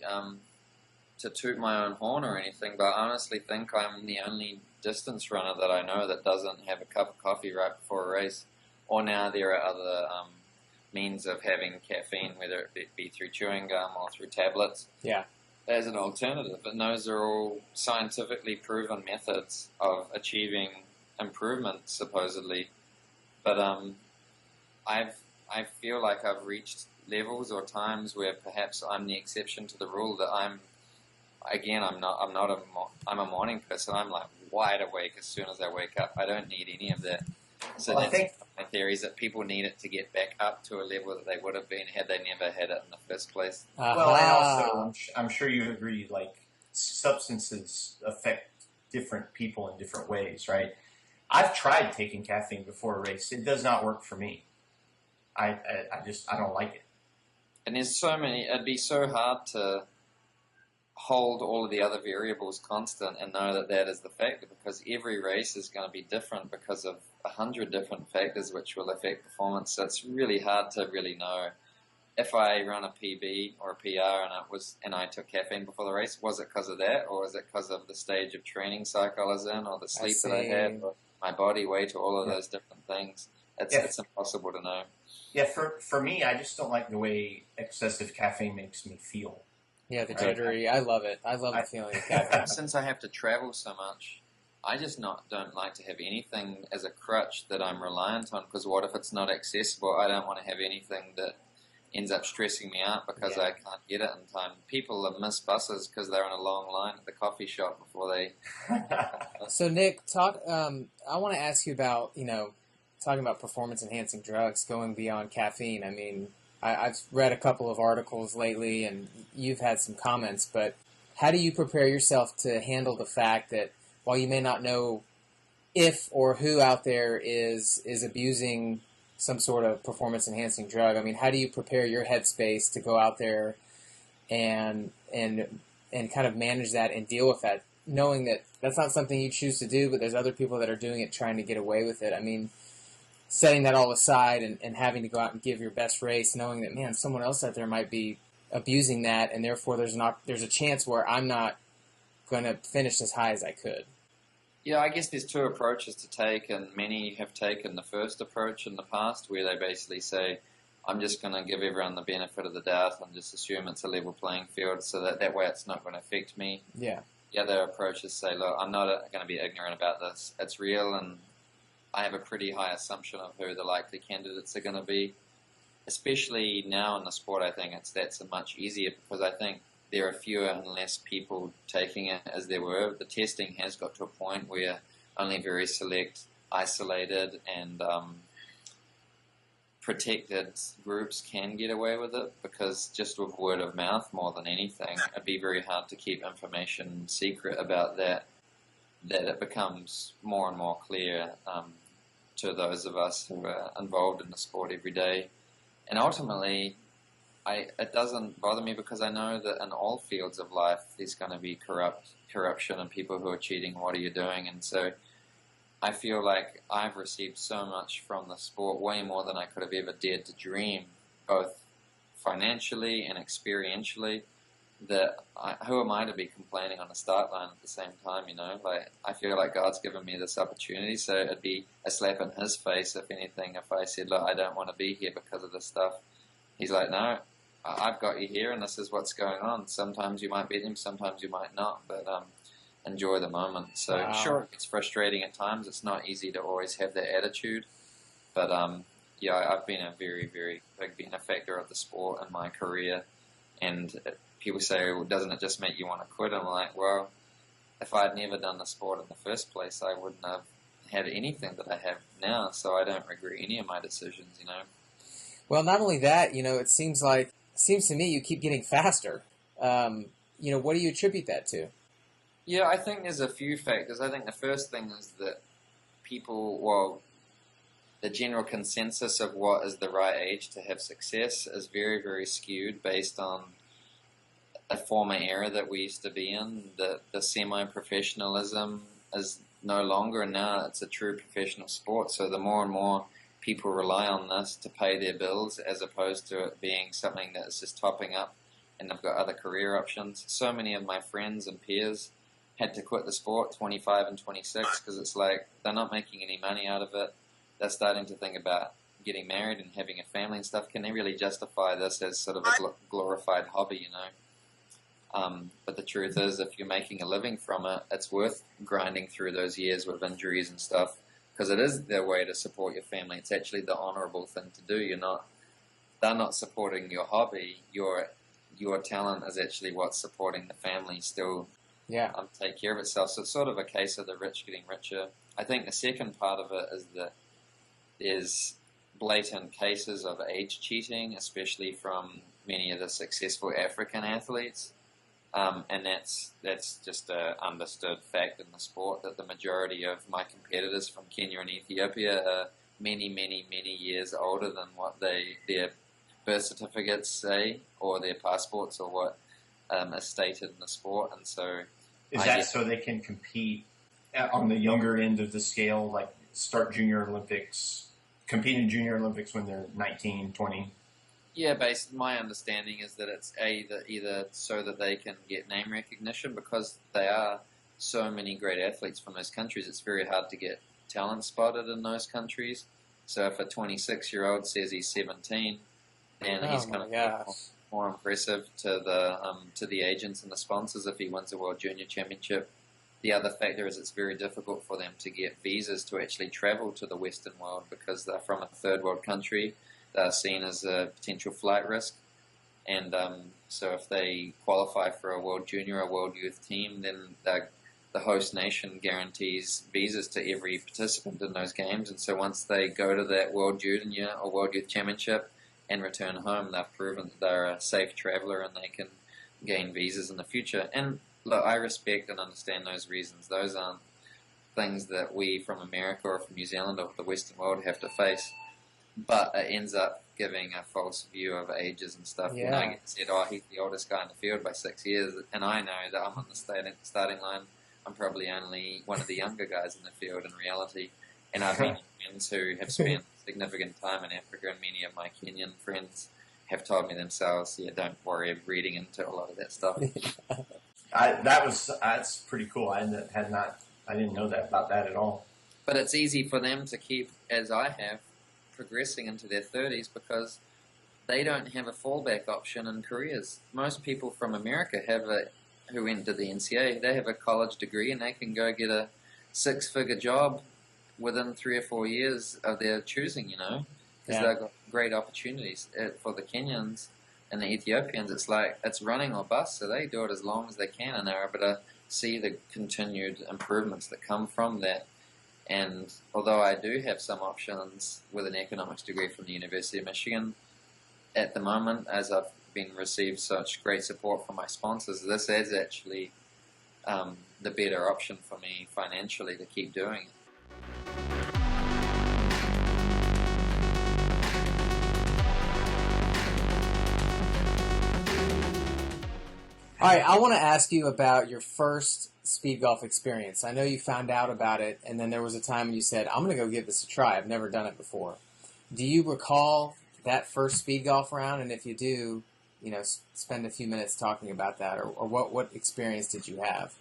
to toot my own horn or anything, but I honestly think I'm the only distance runner that I know that doesn't have a cup of coffee right before a race. Or now there are other means of having caffeine, whether it be through chewing gum or through tablets. Yeah. As an alternative, and those are all scientifically proven methods of achieving improvement, supposedly. But I feel like I've reached levels or times where perhaps I'm the exception to the rule. That I'm a morning person. I'm like wide awake as soon as I wake up. I don't need any of that. So I think my theory is that people need it to get back up to a level that they would have been had they never had it in the first place. Well, I'm sure you agree, like, substances affect different people in different ways, right? I've tried taking caffeine before a race. It does not work for me. I don't like it. And there's so many, it'd be so hard to hold all of the other variables constant and know that that is the factor, because every race is going to be different because of 100 different factors which will affect performance. So it's really hard to really know. If I run a PB or a PR and I took caffeine before the race, was it because of that, or was it because of the stage of training cycle I was in, or the sleep that I had, or my body weight, or all of those different things? It's impossible to know. Yeah, for me, I just don't like the way excessive caffeine makes me feel. Yeah, the jittery. I love it. I love the feeling of caffeine. Since I have to travel so much, I just don't like to have anything as a crutch that I'm reliant on, because what if it's not accessible? I don't want to have anything that ends up stressing me out because I can't get it in time. People have missed buses because they're in a long line at the coffee shop before they... So, Nick, I want to ask you about, talking about performance-enhancing drugs going beyond caffeine. I mean, I've read a couple of articles lately, and you've had some comments, but how do you prepare yourself to handle the fact that while you may not know if or who out there is abusing some sort of performance-enhancing drug, I mean, how do you prepare your headspace to go out there and kind of manage that and deal with that, knowing that that's not something you choose to do, but there's other people that are doing it trying to get away with it? I mean, setting that all aside and having to go out and give your best race, knowing that, man, someone else out there might be abusing that, and therefore there's a chance where I'm not going to finish as high as I could. Yeah, I guess there's two approaches to take, and many have taken the first approach in the past, where they basically say, I'm just going to give everyone the benefit of the doubt and just assume it's a level playing field, so that way it's not going to affect me. Yeah. The other approach is say, look, I'm not going to be ignorant about this. It's real, and I have a pretty high assumption of who the likely candidates are going to be. Especially now in the sport, I think that's much easier, because I think there are fewer and less people taking it as there were. The testing has got to a point where only very select, isolated, and protected groups can get away with it, because just with word of mouth more than anything, it'd be very hard to keep information secret about that it becomes more and more clear to those of us who are involved in the sport every day. And ultimately, it doesn't bother me, because I know that in all fields of life there's going to be corruption and people who are cheating. What are you doing? And so I feel like I've received so much from the sport, way more than I could have ever dared to dream, both financially and experientially, that who am I to be complaining on the start line at the same time, Like, I feel like God's given me this opportunity, so it'd be a slap in his face, if anything, if I said, look, I don't want to be here because of this stuff. He's like, no, I've got you here, and this is what's going on. Sometimes you might beat him, sometimes you might not, but enjoy the moment. So sure, it's frustrating at times. It's not easy to always have that attitude, but I've been a very, very big benefactor of the sport in my career. And people say, well, doesn't it just make you want to quit? I'm like, well, if I'd never done the sport in the first place, I wouldn't have had anything that I have now, so I don't regret any of my decisions, Well, not only that, it seems to me you keep getting faster. What do you attribute that to? Yeah, I think there's a few factors. I think the first thing is that the general consensus of what is the right age to have success is very, very skewed based on a former era that we used to be in. The semi-professionalism is no longer, and now it's a true professional sport. So the more and more people rely on this to pay their bills, as opposed to it being something that is just topping up, and they've got other career options. So many of my friends and peers had to quit the sport 25 and 26 because it's like they're not making any money out of it. They're starting to think about getting married and having a family and stuff. Can they really justify this as sort of a glorified hobby, you know? But the truth is, if you're making a living from it, it's worth grinding through those years with injuries and stuff, because it is their way to support your family. It's actually the honourable thing to do. They're not supporting your hobby. Your talent is actually what's supporting the family still. Yeah. Take care of itself. So it's sort of a case of the rich getting richer. I think the second part of it is that there's blatant cases of age cheating, especially from many of the successful African athletes. And that's just an understood fact in the sport, that the majority of my competitors from Kenya and Ethiopia are many, many, many years older than what their birth certificates say, or their passports, or what is stated in the sport. And so is that so they can compete on the younger end of the scale, like start Junior Olympics, compete in Junior Olympics when they're 19, 20? Yeah, my understanding is that it's either so that they can get name recognition, because they are so many great athletes from those countries. It's very hard to get talent spotted in those countries. So if a 26-year-old says he's 17, then he's going to be more impressive to the agents and the sponsors if he wins a World Junior Championship. The other factor is it's very difficult for them to get visas to actually travel to the Western world, because they're from a third world country. They're seen as a potential flight risk. And so if they qualify for a World Junior or World Youth team, then the host nation guarantees visas to every participant in those games. And so once they go to that World Junior or World Youth Championship and return home, they've proven that they're a safe traveller and they can gain visas in the future. And look, I respect and understand those reasons. Those aren't things that we from America or from New Zealand or the Western world have to face. But it ends up giving a false view of ages and stuff. Yeah. When I get said, oh, he's the oldest guy in the field by 6 years, and I know that I'm on the starting line, I'm probably only one of the younger guys in the field in reality. And I've many friends who have spent significant time in Africa, and many of my Kenyan friends have told me themselves, yeah, don't worry, I'm reading into a lot of that stuff. That's pretty cool. I didn't know that about that at all. But it's easy for them to keep, as I have, progressing into their 30s, because they don't have a fallback option in careers. Most people from America who went to the NCAA, they have a college degree and they can go get a 6-figure job within 3 or 4 years of their choosing, because they've got great opportunities. For the Kenyans and the Ethiopians, it's running or bust, so they do it as long as they can, and they're able to see the continued improvements that come from that. And although I do have some options with an economics degree from the University of Michigan, at the moment, as I've received such great support from my sponsors, this is actually the better option for me financially to keep doing it. All right, I want to ask you about your first Speedgolf experience. I know you found out about it, and then there was a time when you said, I'm going to go give this a try. I've never done it before. Do you recall that first Speedgolf round? And if you do, spend a few minutes talking about that, or what experience did you have?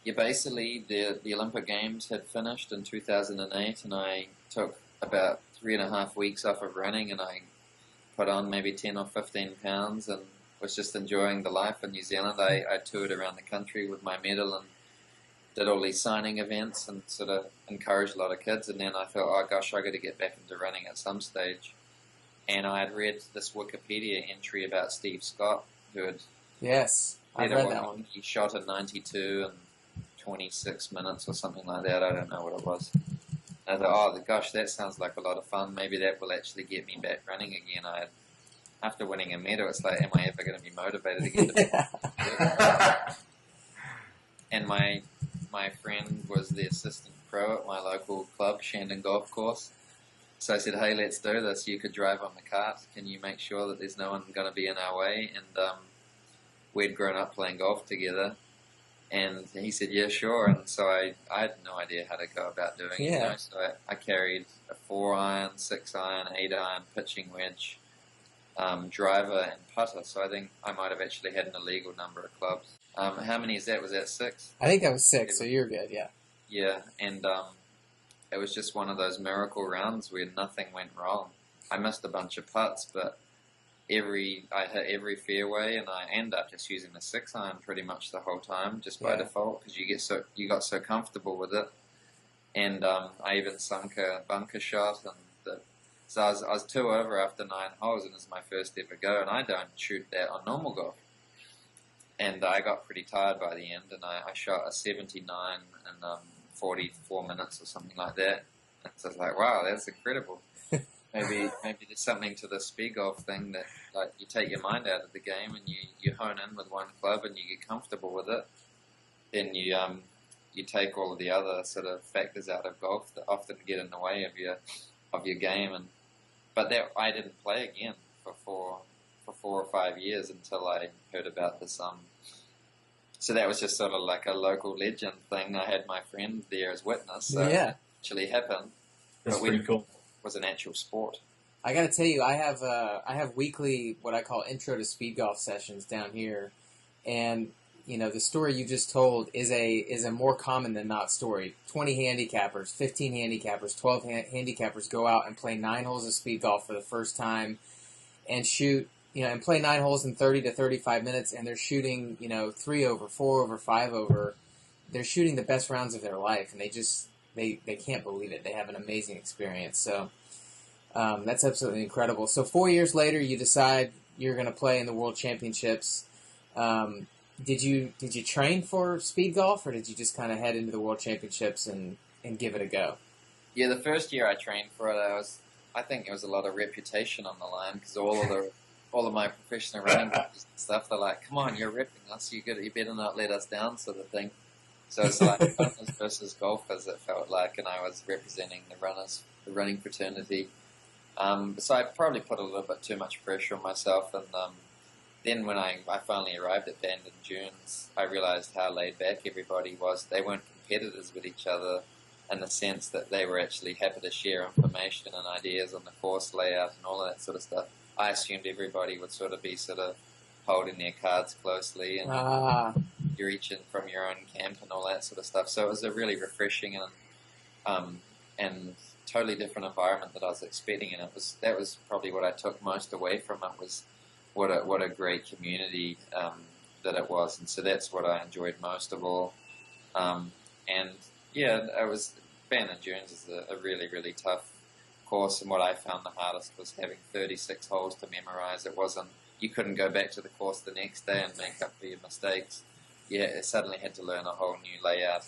Yeah, basically, the Olympic Games had finished in 2008, and I took about 3.5 weeks off of running, and I put on maybe 10 or 15 pounds, and was just enjoying the life in New Zealand. I toured around the country with my medal and did all these signing events and sort of encouraged a lot of kids. And then I thought, oh gosh, I got to get back into running at some stage. And I had read this Wikipedia entry about Steve Scott, who had I read that one. He shot in 92 and 26 minutes or something like that. I don't know what it was. And I thought, oh gosh, that sounds like a lot of fun. Maybe that will actually get me back running again. After winning a medal, it's like, am I ever going to be motivated again? And my friend was the assistant pro at my local club, Shandon Golf Course. So I said, hey, let's do this. You could drive on the cart. Can you make sure that there's no one going to be in our way? And we'd grown up playing golf together. And he said, yeah, sure. And so I had no idea how to go about doing it. Yeah. So I carried a 4-iron, 6-iron, 8-iron pitching wedge, driver, and putter. So I think I might have actually had an illegal number of clubs. How many is that? Was that 6? I think that was 6, so you're good, yeah. Yeah, and it was just one of those miracle rounds where nothing went wrong. I missed a bunch of putts, but I hit every fairway, and I end up just using the 6-iron pretty much the whole time, just by default, because you got so comfortable with it. And I even sunk a bunker shot, and so I was 2 over after 9 holes, and it was my first ever go, and I don't shoot that on normal golf. And I got pretty tired by the end, and I shot a 79 in 44 minutes or something like that. And so I was like, wow, that's incredible. Maybe there's something to the Speedgolf thing that, like, you take your mind out of the game and you hone in with one club and you get comfortable with it. Then you take all of the other sort of factors out of golf that often get in the way of your game. But that I didn't play again for 4 or 5 years until I heard about this. So that was just sort of like a local legend thing. I had my friend there as witness. So it actually happened. That's pretty cool. Was an actual sport. I got to tell you, I have weekly what I call intro to speed golf sessions down here, and the story you just told is a more common than not story. 20 handicappers, 15 handicappers, 12 handicappers go out and play 9 holes of speed golf for the first time, and shoot and play 9 holes in 30 to 35 minutes, and they're shooting 3 over, 4 over, 5 over. They're shooting the best rounds of their life, and they can't believe it. They have an amazing experience. So that's absolutely incredible. So 4 years later, you decide you're going to play in the World Championships. Did you train for speed golf, or did you just kind of head into the World Championships and give it a go? Yeah, the first year I trained for it, I think there was a lot of reputation on the line, because all of my professional running coaches and stuff, they're like, come on, you're repping us, you better not let us down, sort of thing. So it's like runners versus golfers, it felt like, and I was representing the running fraternity. So I probably put a little bit too much pressure on myself, and then when I finally arrived at Bandon Dunes, I realized how laid back everybody was. They weren't competitors with each other in the sense that they were actually happy to share information and ideas on the course layout and all of that sort of stuff. I assumed everybody would sort of be holding their cards closely, and you're each in from your own camp and all that sort of stuff. So it was a really refreshing and totally different environment that I was expecting, and that was probably what I took most away from it, was what a great community that it was, and so that's what I enjoyed most of all. And yeah, Bandon Dunes is a really, really tough course, and what I found the hardest was having 36 holes to memorize. You couldn't go back to the course the next day and make up for your mistakes. Yeah, it suddenly had to learn a whole new layout.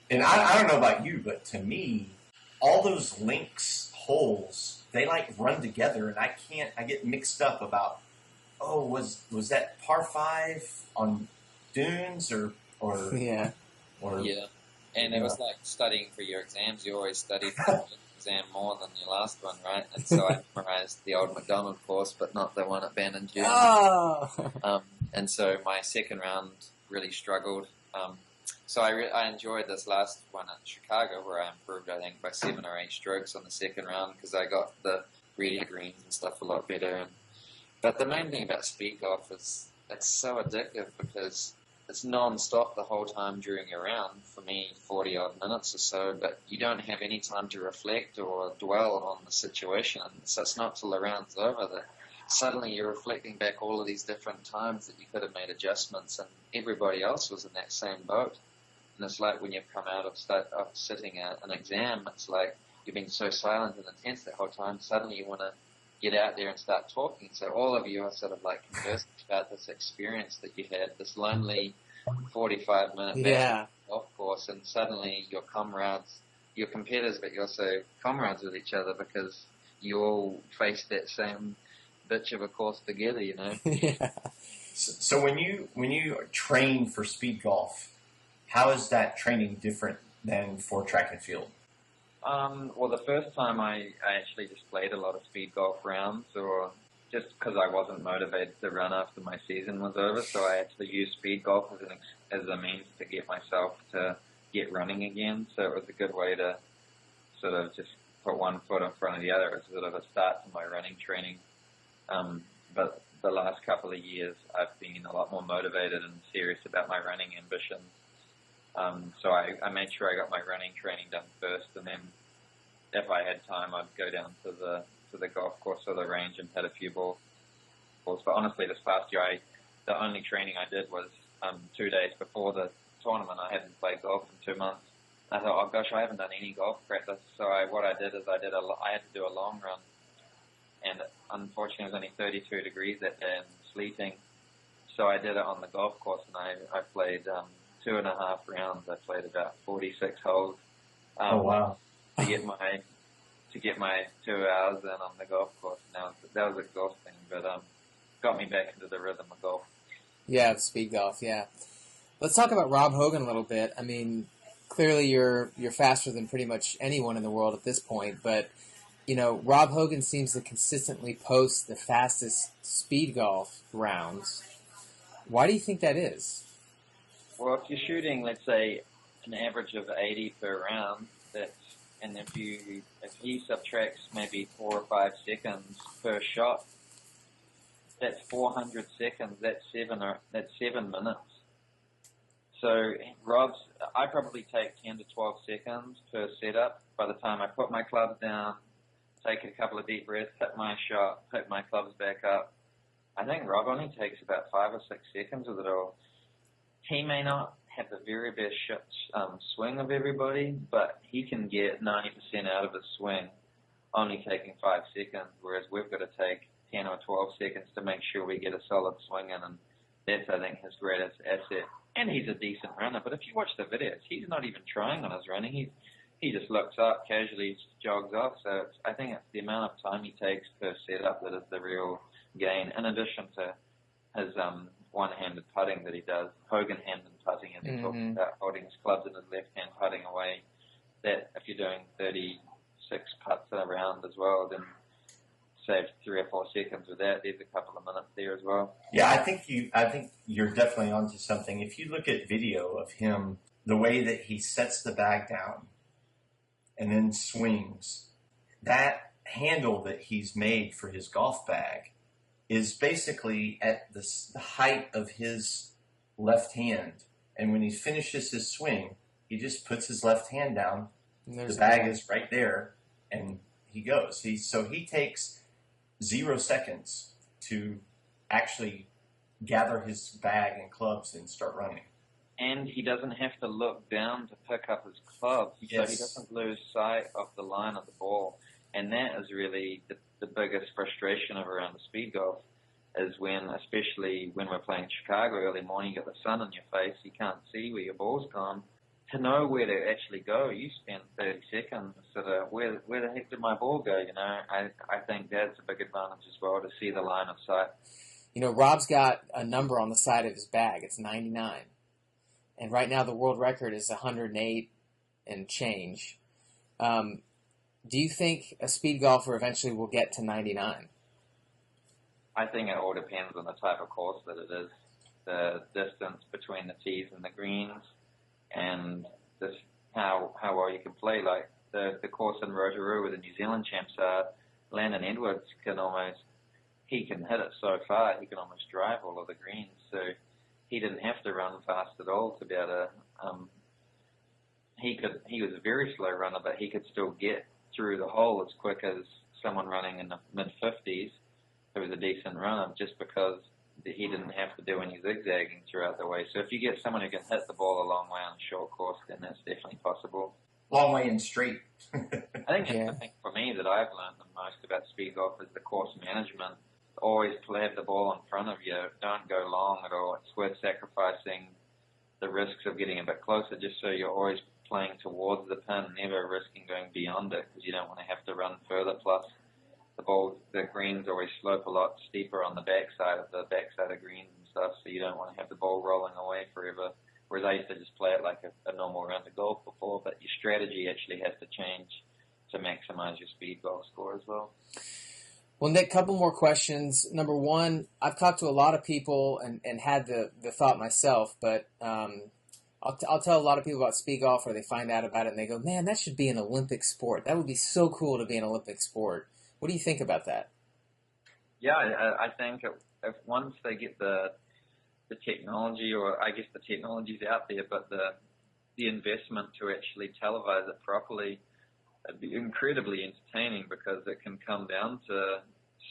And I don't know about you, but to me, all those links holes, they run together, and I get mixed up about, was that par 5 on Dunes or yeah. And it was like studying for your exams. You always study for the exam more than your last one, right? And so I memorized the old McDonald course, but not the one at Bandon Dunes. And so my second round really struggled. So I enjoyed this last one at Chicago, where I improved, I think, by 7 or 8 strokes on the second round, because I got the reading greens and stuff a lot better. But the main thing about speed golf is it's so addictive, because it's non-stop the whole time during your round, for me 40-odd minutes or so, but you don't have any time to reflect or dwell on the situation. So it's not till the round's over that suddenly you're reflecting back all of these different times that you could have made adjustments, and everybody else was in that same boat. And it's like when you come out of sitting an exam, it's like you've been so silent and intense that whole time, suddenly you want to get out there and start talking. So all of you are sort of like conversing about this experience that you had, this lonely 45-minute golf course, and suddenly your competitors, but you're also comrades with each other, because you all face that same bitch of a course together, Yeah. So when you train for speed golf, how is that training different than for track and field? Well, the first time I actually just played a lot of speed golf rounds, or just because I wasn't motivated to run after my season was over, so I actually used Speedgolf as a means to get myself to get running again. So it was a good way to sort of just put one foot in front of the other as sort of a start to my running training. But the last couple of years, I've been a lot more motivated and serious about my running ambitions. So I made sure I got my running training done first, and then if I had time, I'd go down to the golf course or the range and hit a few balls. But honestly, this past year, the only training I did was 2 days before the tournament. I hadn't played golf in 2 months. I thought, oh gosh, I haven't done any golf practice. So what I did is I had to do a long run, and unfortunately it was only 32 degrees that day and sleeting. So I did it on the golf course, and I played 2.5 rounds. I played about 46 holes. Oh wow! To get my 2 hours in on the golf course. Now that was exhausting, but got me back into the rhythm of golf. Yeah, speed golf. Yeah. Let's talk about Rob Hogan a little bit. I mean, clearly you're faster than pretty much anyone in the world at this point, but you know, Rob Hogan seems to consistently post the fastest speed golf rounds. Why do you think that is? Well, if you're shooting, let's say, an average of 80 per round, and if he subtracts maybe 4 or 5 seconds per shot, that's 400 seconds. That's 7 minutes. So I probably take 10 to 12 seconds per setup. By the time I put my clubs down, take a couple of deep breaths, hit my shot, pick my clubs back up. I think Rob only takes about 5 or 6 seconds with it all. He may not have the very best swing of everybody, but he can get 90% out of his swing only taking 5 seconds, whereas we've got to take 10 or 12 seconds to make sure we get a solid swing in, and that's, I think, his greatest asset. And he's a decent runner, but if you watch the videos, he's not even trying on his running. He just looks up, casually jogs off. So I think it's the amount of time he takes per setup that is the real gain, in addition to his one-handed putting that he does, Hogan-handed putting, as he talks about holding his clubs in his left hand, putting away. That if you're doing 36 putts a round as well, then save 3 or 4 seconds with that. There's a couple of minutes there as well. Yeah, I think you're definitely onto something. If you look at video of him, the way that he sets the bag down and then swings, that handle that he's made for his golf bag is basically at the height of his left hand. And when he finishes his swing, he just puts his left hand down. The bag is right there, and he goes. So he takes 0 seconds to actually gather his bag and clubs and start running. And he doesn't have to look down to pick up his clubs, so he doesn't lose sight of the line of the ball. And that is really the biggest frustration of around the speed golf, is especially when we're playing Chicago early morning, you got the sun in your face, you can't see where your ball's gone. To know where to actually go, you spend 30 seconds sort of, where the heck did my ball go, you know? I think that's a big advantage as well, to see the line of sight. You know, Rob's got a number on the side of his bag. It's 99. And right now the world record is 108 and change. Do you think a speed golfer eventually will get to 99? I think it all depends on the type of course that it is, the distance between the tees and the greens, and just how well you can play. Like the course in Rotorua where the New Zealand champs are, Landon Edwards he can hit it so far, he can almost drive all of the greens. So he didn't have to run fast at all to be able to, he was a very slow runner, but he could still get through the hole as quick as someone running in the mid-50s who was a decent runner, just because he didn't have to do any zigzagging throughout the way. So if you get someone who can hit the ball a long way on a short course, then that's definitely possible. Long way and straight. I think the thing for me that I've learned the most about speed golf is the course management. Always have the ball in front of you. Don't go long at all. It's worth sacrificing the risks of getting a bit closer, just so you're always playing towards the pin, never risking going beyond it, because you don't want to have to run further. Plus, the greens always slope a lot steeper on the backside of greens and stuff, so you don't want to have the ball rolling away forever. Whereas I used to just play it like a normal round of golf before, but your strategy actually has to change to maximize your speed golf score as well. Well, Nick, couple more questions. Number one, I've talked to a lot of people and had the thought myself, but I'll tell a lot of people about Speedgolf, or they find out about it and they go, man, that should be an Olympic sport. That would be so cool to be an Olympic sport. What do you think about that? Yeah, I think if once they get the technology, or I guess the technology's out there, but the investment to actually televise it properly, it'd be incredibly entertaining, because it can come down to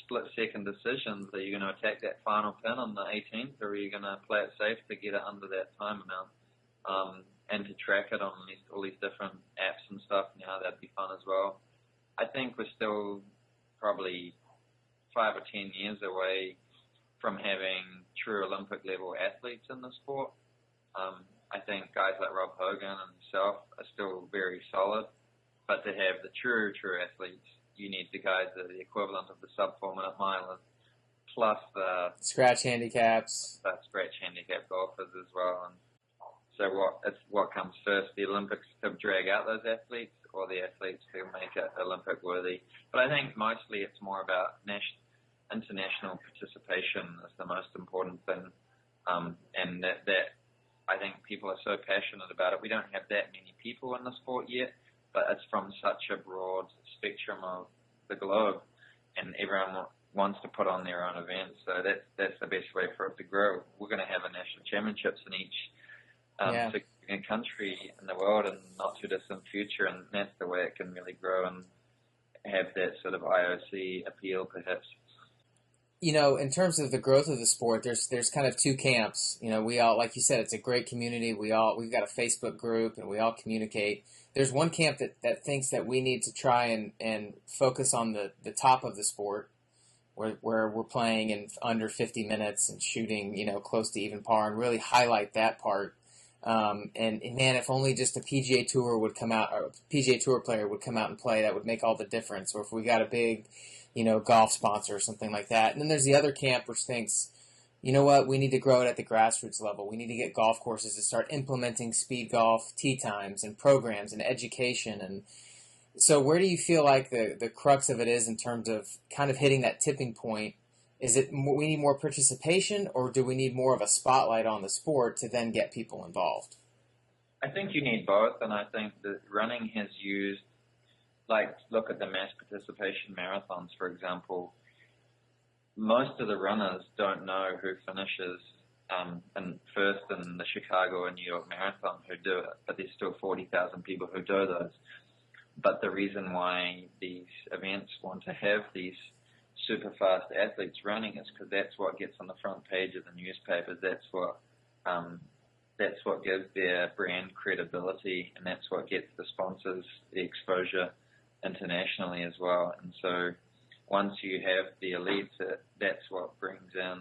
split-second decisions. Are you going to attack that final pin on the 18th, or are you going to play it safe to get it under that time amount? And to track it on all these different apps and stuff now, that'd be fun as well. I think we're still probably 5 or 10 years away from having true Olympic level athletes in the sport. I think guys like Rob Hogan and himself are still very solid, but to have the true athletes, you need the guys that are the equivalent of the sub 4 minute milers, plus the scratch handicaps, scratch handicap golfers as well. And so what comes first, the Olympics to drag out those athletes, or the athletes to make it Olympic worthy? But I think mostly it's more about international participation is the most important thing, and that I think people are so passionate about it. We don't have that many people in the sport yet, but it's from such a broad spectrum of the globe, and everyone wants to put on their own events. So that's the best way for it to grow. We're going to have a national championships in each significant country in the world in the not too distant future, and that's the way it can really grow and have that sort of IOC appeal, perhaps. You know, in terms of the growth of the sport, there's kind of two camps. You know, we all, like you said, it's a great community. We've got a Facebook group and we all communicate. There's one camp that thinks that we need to try and focus on the top of the sport, where we're playing in under 50 minutes and shooting, you know, close to even par, and really highlight that part. And man, if only just a PGA Tour would come out, or a PGA Tour player would come out and play, that would make all the difference. Or if we got a big, you know, golf sponsor or something like that. And then there's the other camp which thinks, you know what, we need to grow it at the grassroots level. We need to get golf courses to start implementing speed golf tee times and programs and education. And so where do you feel like the crux of it is in terms of kind of hitting that tipping point? Is it we need more participation, or do we need more of a spotlight on the sport to then get people involved? I think you need both, and I think that running has used, like, look at the mass participation marathons, for example. Most of the runners don't know who finishes in first in the Chicago and New York Marathon who do it, but there's still 40,000 people who do those. But the reason why these events want to have these super fast athletes running is because that's what gets on the front page of the newspapers. That's what gives their brand credibility, and that's what gets the sponsors the exposure internationally as well. And so once you have the elites, that's what brings in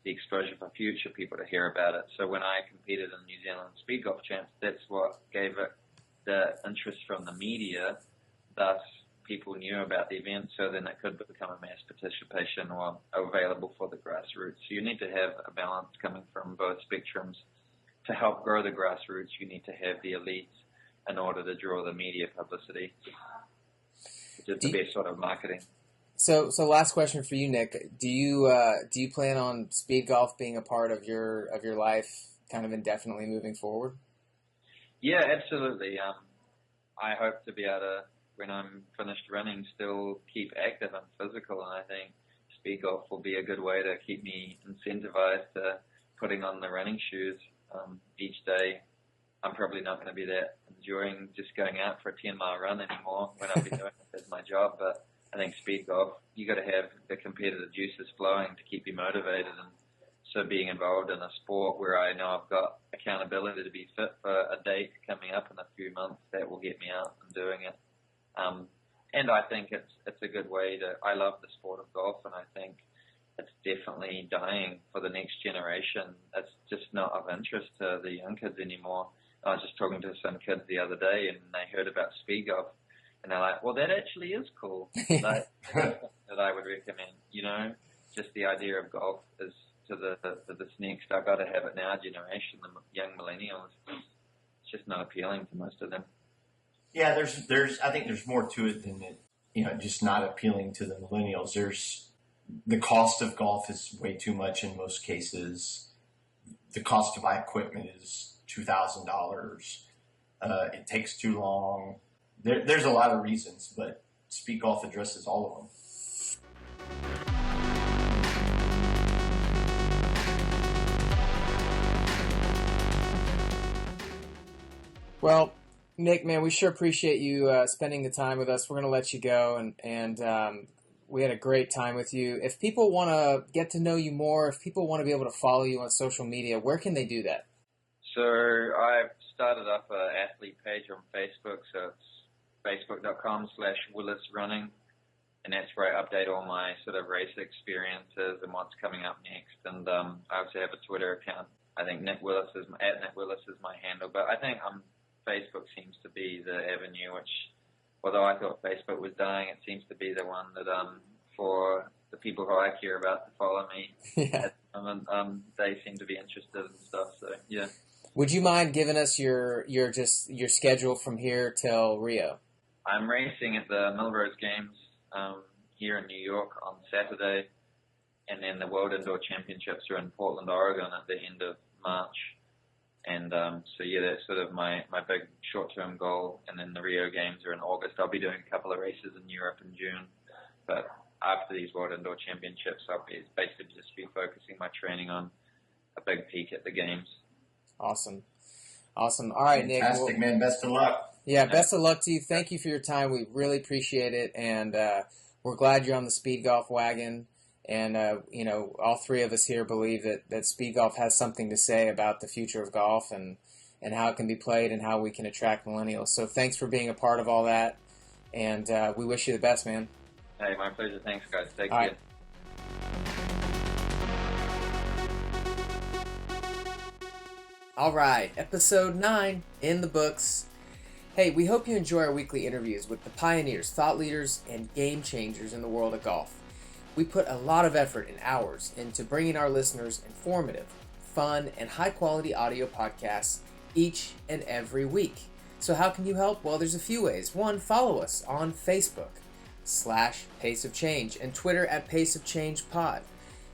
the exposure for future people to hear about it. So when I competed in New Zealand Speedgolf Champs, that's what gave it the interest from the media. Thus, people knew about the event, so then it could become a mass participation or available for the grassroots. So you need to have a balance coming from both spectrums. To help grow the grassroots, you need to have the elites in order to draw the media publicity, which is the best sort of marketing. So last question for you, Nick. Do you plan on speed golf being a part of your life kind of indefinitely moving forward? Yeah, absolutely. I hope to be able to, when I'm finished running, still keep active and physical, and I think speed golf will be a good way to keep me incentivized to putting on the running shoes each day. I'm probably not going to be that enjoying just going out for a 10-mile run anymore when I'll be doing it as my job, but I think speed golf, you got to have the competitive juices flowing to keep you motivated, and so being involved in a sport where I know I've got accountability to be fit for a date coming up in a few months, that will get me out and doing it. And I think it's a good way to, I love the sport of golf, and I think it's definitely dying for the next generation. It's just not of interest to the young kids anymore. I was just talking to some kids the other day, and they heard about speed golf, and they're like, well, that actually is cool. That I would recommend, you know, just the idea of golf is to this next, I've got to have it now generation, the young millennials. It's just not appealing to most of them. Yeah, there's I think there's more to it than it just not appealing to the millennials. The cost of golf is way too much in most cases. The cost of my equipment is $2,000. It takes too long. There's a lot of reasons, but Speedgolf addresses all of them. Well, Nick, man, we sure appreciate you spending the time with us. We're going to let you go, and we had a great time with you. If people want to get to know you more, if people want to be able to follow you on social media, where can they do that? So I've started up an athlete page on Facebook, so it's facebook.com/WillisRunning, and that's where I update all my sort of race experiences and what's coming up next. And I also have a Twitter account. I think Nick Willis is my handle, but I think Facebook seems to be the avenue which, although I thought Facebook was dying, it seems to be the one that for the people who I care about to follow me. Yeah. They seem to be interested in stuff. So yeah. Would you mind giving us your schedule from here till Rio? I'm racing at the Melrose Games here in New York on Saturday, and then the World Indoor Championships are in Portland, Oregon at the end of March. And so yeah, that's sort of my big short-term goal. And then the Rio Games are in August. I'll be doing a couple of races in Europe in June, but after these World Indoor Championships, I'll basically just be focusing my training on a big peak at the games. Awesome. All right, Nick. Fantastic, man. Best of luck. Yeah, best of luck to you. Thank you for your time. We really appreciate it, and we're glad you're on the Speedgolf wagon. And, all three of us here believe that Speedgolf has something to say about the future of golf and how it can be played and how we can attract millennials. So thanks for being a part of all that, and we wish you the best, man. Hey, my pleasure. Thanks, guys. Take All care. right. All right, episode 9 in the books. Hey, we hope you enjoy our weekly interviews with the pioneers, thought leaders, and game changers in the world of golf. We put a lot of effort and hours into bringing our listeners informative, fun, and high-quality audio podcasts each and every week. So how can you help? Well, there's a few ways. One, follow us on Facebook /Pace of Change and Twitter @Pace of Change Pod.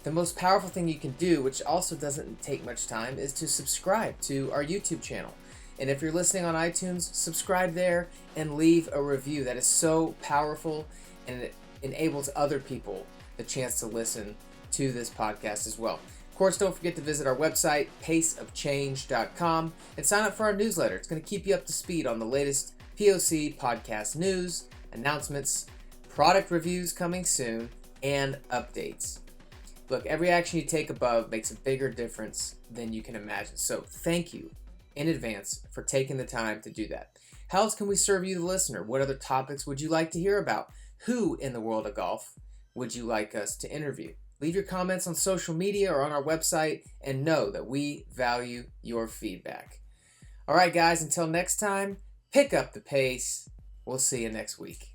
The most powerful thing you can do, which also doesn't take much time, is to subscribe to our YouTube channel. And if you're listening on iTunes, subscribe there and leave a review. That is so powerful, and it enables other people the chance to listen to this podcast as well. Of course, don't forget to visit our website, paceofchange.com, and sign up for our newsletter. It's going to keep you up to speed on the latest POC podcast news, announcements, product reviews coming soon, and updates. Look, every action you take above makes a bigger difference than you can imagine. So thank you in advance for taking the time to do that. How else can we serve you, the listener? What other topics would you like to hear about? Who in the world of golf would you like us to interview? Leave your comments on social media or on our website, and know that we value your feedback. All right, guys, until next time, pick up the pace. We'll see you next week.